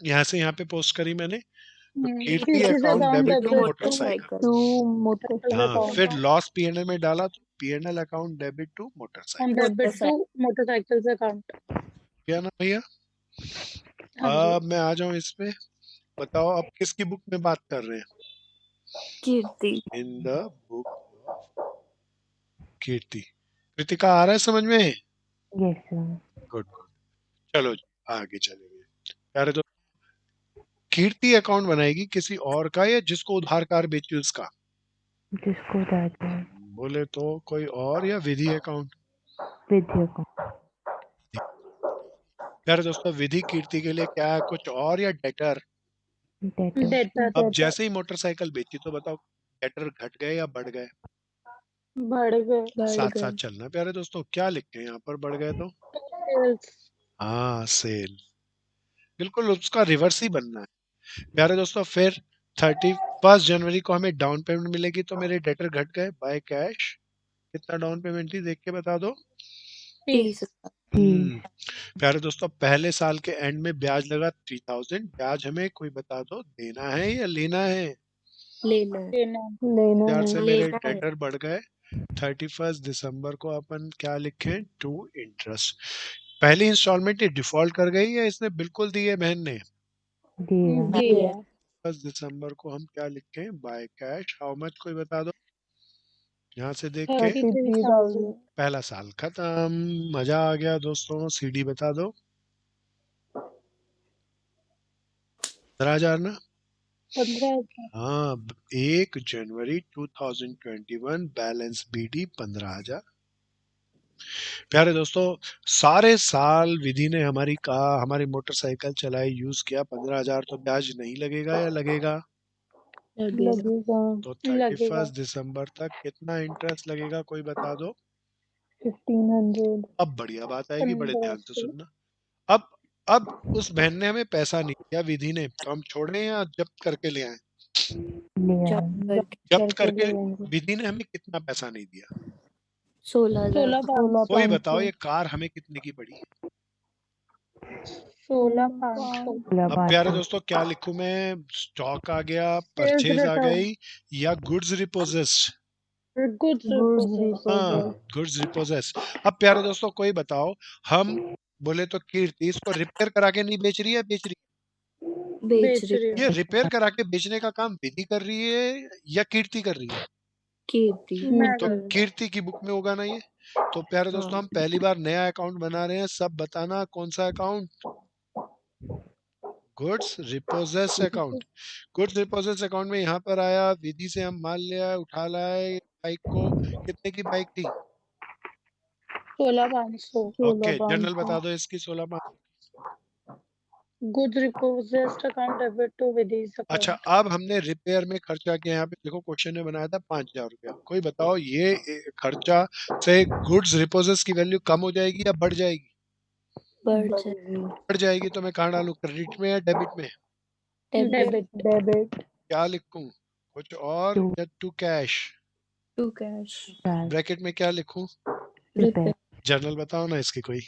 Speaker 1: यहाँ से यहाँ पे पोस्ट करी मैंने, तो Kirti
Speaker 4: Kirti's
Speaker 1: account
Speaker 4: account
Speaker 1: debit to
Speaker 4: debit
Speaker 1: motorcycle.
Speaker 2: To motor
Speaker 1: हाँ,
Speaker 4: account
Speaker 1: फिर लॉस पीएनएल में डाला तो PNL account debit to
Speaker 4: and
Speaker 1: motorcycle.
Speaker 4: debit to motorcycles account।
Speaker 1: क्या ना भैया?
Speaker 4: हाँ जी।
Speaker 1: अब मैं आ जाऊं इसमें, बताओ अब किसकी बुक में बात कर रहे हैं?
Speaker 7: कीर्ति।
Speaker 1: इन द बुक कीर्ति। कृतिका आ रहा है समझ में?
Speaker 5: Yes sir.
Speaker 1: गुड गुड, चलो जी, आगे चलेंगे। यार तो कीर्ति अकाउंट बनाएगी किसी और का या जिसको उधार कार बेची उसका?
Speaker 5: जिसको दादा
Speaker 1: बोले तो कोई और या विधि अकाउंट?
Speaker 5: विद्या को
Speaker 1: यार दोस्तों, विधि कीर्ति के लिए क्या है, कुछ और या डेटर?
Speaker 5: डेटा
Speaker 4: डेटर
Speaker 1: अब जैसे ही मोटरसाइकिल बेची तो बताओ डेटर घट गए या बढ़ गए?
Speaker 4: बढ़ गए।
Speaker 1: साथ साथ चलना प्यारे दोस्तों, क्या लिखते हैं यहाँ पर बढ़ गए तो?
Speaker 4: Sales।
Speaker 1: हाँ, सेल। बिल्कुल उसका रिवर्स ही बनना है प्यारे दोस्तों। फिर 31 जनवरी को हमें डाउन पेमेंट मिलेगी, तो मेरे डेटर घट गए बाय कैश। कितना डाउन पेमेंट थी देख के बता दो।
Speaker 7: 30।
Speaker 1: प्यारे दोस्तों, पहले साल के एंड में ब्याज लगा 3000। ब्याज हमें कोई बता दो देना है या लेना है?
Speaker 7: लेना है।
Speaker 2: लेना
Speaker 1: हजार
Speaker 2: है।
Speaker 1: से मेरे
Speaker 7: लेना है।
Speaker 1: डेटर बढ़ गए। 31 दिसंबर को अपन क्या लिखें? To interest. पहली इंस्टॉलमेंट ये डिफॉल्ट कर गई या इसने बिल्कुल दी है बहन ने?
Speaker 5: दिया
Speaker 4: दिया।
Speaker 1: 31 दिसंबर को हम क्या लिखें? बाय कैश हाउ मच, कोई बता दो यहाँ से देख के।
Speaker 2: 33,000।
Speaker 1: पहला साल खत्म, मजा आ गया दोस्तों। सीडी बता दो। 15,000 ना?
Speaker 4: 15,000।
Speaker 1: हाँ, 1 जनवरी 2021 बैलेंस बीडी 15,000। प्यारे दोस्तों, सारे साल विधि ने हमारी मोटरसाइकिल चलाई, यूज किया। 15,000 तो ब्याज नहीं लगेगा या लगेगा?
Speaker 2: लगेगा
Speaker 1: तो
Speaker 4: लगेगा।
Speaker 1: 31 दिसंबर तक कितना इंटरेस्ट लगेगा, कोई बता दो।
Speaker 2: 1,500।
Speaker 1: अब बढ़िया बात आएगी, बड़े ध्यान से
Speaker 4: 1500।
Speaker 1: सुनना। अब उस बहन ने हमें पैसा नहीं दिया विधि ने, तो हम छोड़े या जब्त करके ले आए?
Speaker 5: लिया
Speaker 1: जब्त करके
Speaker 2: ले लेंगे।
Speaker 1: विधि ने हमें कितना पैसा नहीं दिया?
Speaker 7: 16,000।
Speaker 1: कोई बताओ
Speaker 2: 16,500।
Speaker 1: ये कार हमें कितने की पड़ी?
Speaker 4: 16,500।
Speaker 1: अब प्यारे दोस्तों क्या लिखूं मैं? स्टॉक आ गया,
Speaker 4: Sales
Speaker 1: परचेज आ
Speaker 4: return।
Speaker 1: गई या गुड्स रिपोजेस्ड?
Speaker 4: Goods
Speaker 2: Goods
Speaker 4: repossessed।
Speaker 1: हाँ,
Speaker 2: repossessed।
Speaker 1: गुड्स रिपोजेस्ड। अब प्यारे दोस्तों कोई बताओ, हम बोले तो कीर्ति इसको रिपेयर करा के नहीं बेच रही है, बेच रही
Speaker 7: बेच
Speaker 4: बेच
Speaker 7: रही
Speaker 4: रही
Speaker 7: है।
Speaker 1: है? ये रिपेयर करा के बेचने का काम विधि कर रही है या कीर्ति कर रही है?
Speaker 7: कीर्ति।
Speaker 4: मैं
Speaker 1: तो
Speaker 4: कर रही हूँ।
Speaker 1: कीर्ति की बुक में होगा ना ये। तो प्यारे दोस्तों, हम पहली बार नया अकाउंट बना रहे हैं, सब बताना कौन सा account? Goods repossess account. Goods repossess account में यहाँ पर आया, विधि से हम माल लिया, उठा लाए बाइक को। कितने की बाइक थी?
Speaker 4: 16,500।
Speaker 1: ओके, जर्नल बता दो इसकी। 16,500।
Speaker 4: Goods repossessed account debit to Vidhi's
Speaker 1: अच्छा,
Speaker 4: account।
Speaker 1: अब हमने रिपेयर में खर्चा किया। यहाँ पे देखो क्वेश्चन में बनाया था 5,000 रुपया। कोई बताओ ये खर्चा से गुड्स रिपोजेस की वैल्यू कम हो जाएगी या बढ़ जाएगी?
Speaker 7: बढ़ जाए
Speaker 2: बढ़ेगी।
Speaker 1: बढ़ जाएगी तो मैं कहाँ डालूं, क्रेडिट में या डेबिट में?
Speaker 7: डेबिट
Speaker 2: डेबिट
Speaker 1: क्या लिखूं, कुछ और
Speaker 5: टू
Speaker 1: या to cash?
Speaker 7: To cash
Speaker 5: cash
Speaker 1: bracket में क्या लिखूं?
Speaker 5: रिपेयर
Speaker 1: जनरल बताओ ना इसकी कोई।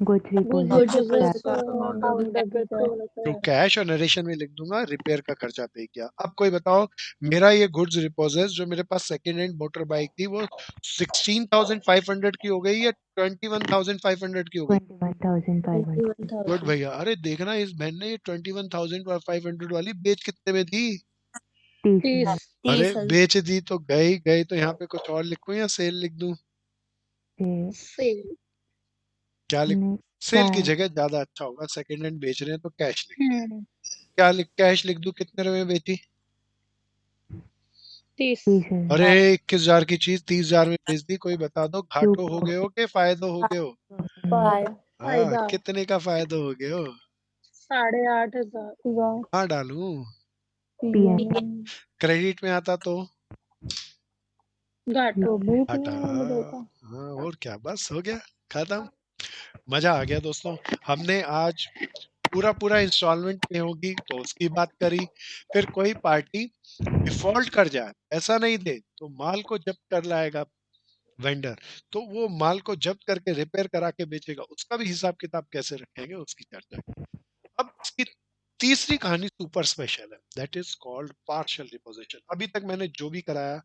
Speaker 5: Goods
Speaker 4: Goods
Speaker 5: repossession
Speaker 4: repossessed
Speaker 5: cash
Speaker 4: account debit to
Speaker 1: to cash और नरेशन में लिख दूंगा रिपेयर का खर्चा पे किया। अब कोई बताओ, मेरा ये गुड्स रिपोजेस जो मेरे पास सेकंड हैंड मोटर बाइक थी वो 16,500 की हो गई या 21,500 की हो गई?
Speaker 5: 21,500
Speaker 1: गुड
Speaker 7: 21,000
Speaker 1: भैया। अरे देखना इस बहन ने ये 21,500 वाली बेच कितने में दी?
Speaker 5: 30 में
Speaker 7: 30
Speaker 1: अरे
Speaker 7: 30,000
Speaker 1: बेच दी तो गई गई, तो यहाँ पे कुछ और लिखूं या सेल लिख दूं?
Speaker 5: से
Speaker 4: sale
Speaker 1: क्या लिख,
Speaker 5: नहीं
Speaker 1: सेल की
Speaker 5: कैश
Speaker 1: जगह ज्यादा अच्छा होगा, सेकंड हैंड बेच रहे हैं तो कैश लिख।
Speaker 4: हम्म
Speaker 1: क्या लिख, कैश लिख दूं? कितने रुपए में बेची?
Speaker 4: 30
Speaker 5: 30,000
Speaker 1: अरे 21,000 की चीज 30,000 में बेच दी। कोई बता दो, घाटो हो गए हो कि फायदो हो गए हो?
Speaker 2: फायदा
Speaker 1: हाँ,
Speaker 4: फायदा
Speaker 1: कितने का फायदा हो गए हो?
Speaker 4: 8,500
Speaker 1: हाँ डालूं?
Speaker 5: पीएन
Speaker 1: क्रेडिट में आता तो
Speaker 4: घाटो
Speaker 2: तो भी
Speaker 1: हटा।
Speaker 2: PM मिलेगा।
Speaker 1: हाँ और क्या, बस हो गया, खत्म। मजा आ गया दोस्तों। हमने आज पूरा पूरा इंस्टॉलमेंट में होगी तो उसकी बात करी। फिर कोई पार्टी डिफॉल्ट कर जाए, पैसा नहीं दे, तो माल को जब्त कर लाएगा वेंडर, तो वो माल को जब्त करके रिपेयर करा के बेचेगा, उसका भी हिसाब किताब कैसे रखेंगे उसकी चर्चा। अब इसकी तीसरी कहानी सुपर स्पेशल है, that is called partial reposition. अभी तक मैंने जो भी कराया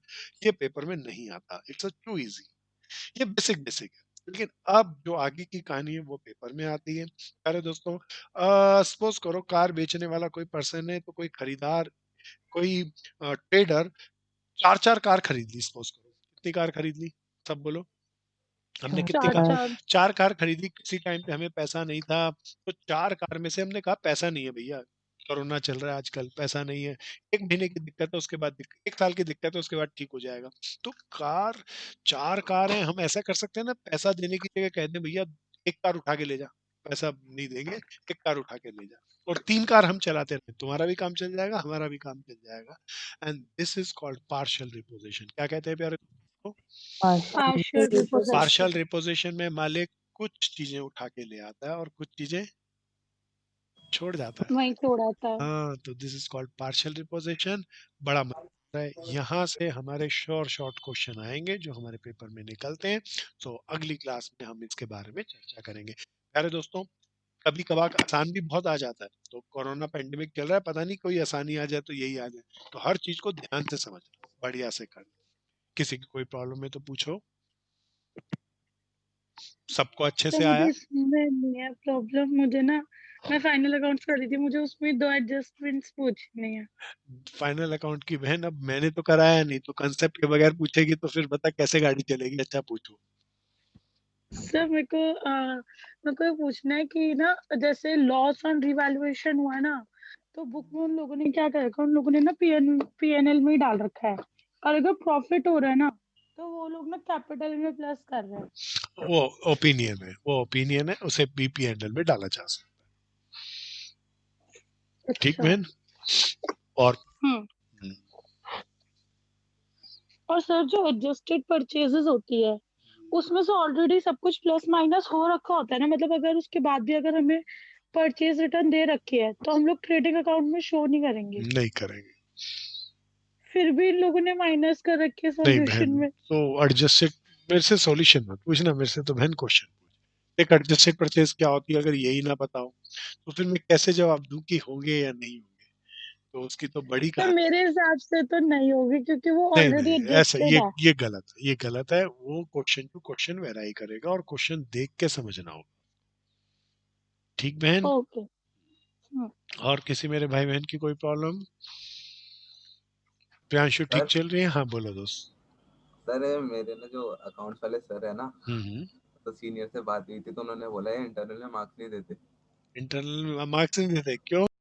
Speaker 1: ये पेपर में नहीं आता, इट्स अ टू इजी, ये बेसिक बेसिक है। लेकिन अब जो आगे की कहानी है वो पेपर में आती है। अरे दोस्तों, सपोज करो कार बेचने वाला कोई पर्सन है, तो कोई खरीदार, कोई ट्रेडर चार चार कार खरीद ली। सपोज करो, कितनी कार खरीद ली, सब बोलो। हमने कितनी कार,
Speaker 4: चार
Speaker 1: चार कार खरीदी। किसी टाइम पे हमें पैसा नहीं था, तो चार कार में से हमने कहा पैसा नहीं है भैया, कोरोना चल रहा है आजकल, पैसा नहीं है, एक महीने की दिक्कत है, उसके बाद एक साल की दिक्कत है, उसके बाद ठीक हो जाएगा। तो कार, चार कार है, हम ऐसा कर सकते हैं ना, पैसा देने की जगह कह दें भैया एक कार उठा के ले जा, पैसा नहीं देंगे, एक कार उठा के ले जा, और तीन कार हम चलाते रहे, तुम्हारा भी काम चल जाएगा, हमारा भी काम चल जाएगा। And this is called partial reposition. क्या कहते हैं प्यारे दोस्तों?
Speaker 4: partial repossession
Speaker 1: पार्शियल रिपोजिशन में मालिक कुछ चीजें उठा के ले आता है और कुछ चीजें छोड़ जाता है।
Speaker 4: वहीं छोड़ा था
Speaker 1: हाँ, तो this is called partial reposition. बड़ा मजा है। यहाँ से हमारे शॉर्ट क्वेश्चन आएंगे जो हमारे पेपर में निकलते हैं, तो अगली क्लास में हम इसके बारे में चर्चा करेंगे। प्यारे दोस्तों, कभी कभार आसान भी बहुत आ जाता है, तो कोरोना पेंडेमिक चल रहा है, पता नहीं कोई आसानी आ जाए तो यही आ जाए, तो हर चीज को ध्यान से समझना, बढ़िया से करना। किसी की कोई प्रॉब्लम है तो पूछो, सबको अच्छे
Speaker 4: तो
Speaker 1: से
Speaker 4: मुझे
Speaker 1: आया?
Speaker 4: इसमें नहीं है प्रॉब्लम। मुझे ना, मैं फाइनल अकाउंट्स कर रही थी, मुझे उसमें 2 एडजस्टमेंट्स पूछनी है।
Speaker 1: फाइनल अकाउंट की बहन, अब मैंने तो कराया नहीं, तो कंसेप्ट के बगैर पूछेगी तो फिर बता कैसे गाड़ी चलेगी। अच्छा पूछो।
Speaker 4: सर मेरे को ये पूछना है कि ना, जैसे लॉस ऑन रिवैल्यूएशन हुआ ना, तो बुक में उन लोगों ने क्या कर रखा है, उन लोगों ने ना पीएनएल में ही डाल रखा है, और अगर प्रॉफिट हो रहा है ना, तो वो लोग ना कैपिटल में प्लस कर रहे हैं।
Speaker 1: वो ओपिनियन है, वो ओपिनियन है, उसे बीपीएनएल में डाला जा सकता है। ठीक
Speaker 4: अच्छा।
Speaker 1: बहन? और
Speaker 4: हम्म और सर जो एडजस्टेड परचेजेस होती है, उसमें से ऑलरेडी सब कुछ प्लस माइनस हो रखा होता है ना, मतलब अगर उसके बाद भी अगर हमें परचेज रिटर्न दे रखी है, तो हम लोग ट्रेडिंग अकाउंट में शो नहीं करेंगे।
Speaker 1: नहीं करेंगे।
Speaker 4: फिर भी इन लोगों ने माइनस कर रखी है
Speaker 1: नहीं
Speaker 4: सॉल्यूशन
Speaker 1: बहन,
Speaker 4: में।
Speaker 1: तो एडजस्टेड, मेरे से सॉल्यूशन मत पूछना, मेरे से तो बहन क्वेश्चन पूछ। एक एडजस्टेड परचेज क्या होती है, अगर यही ना बताओ तो फिर मैं कैसे जवाब दूं कि होंगे या नहीं होंगे? तो उसकी तो बड़ी
Speaker 4: तो
Speaker 1: कहानी।
Speaker 4: मेरे हिसाब से तो नहीं होगी, क्योंकि वो
Speaker 1: नहीं
Speaker 4: ऑलरेडी
Speaker 1: नहीं, ऐसा
Speaker 4: एडजस्टेड है।
Speaker 1: ये गलत है, ये गलत है। वो क्वेश्चन टू क्वेश्चन वेराई करेगा और क्वेश्चन देख के समझना होगा। ठीक बहन?
Speaker 4: ओके।
Speaker 1: और किसी मेरे भाई बहन की कोई प्रॉब्लम? प्रियांशु ठीक
Speaker 8: सर
Speaker 1: चल रही है? हाँ बोलो दोस्त।
Speaker 8: सर मेरे ना जो अकाउंट्स वाले सर है ना, तो सीनियर से बात हुई थी, तो उन्होंने बोला है इंटरनल में मार्क्स नहीं देते।
Speaker 1: इंटरनल मार्क्स नहीं देते? क्यों?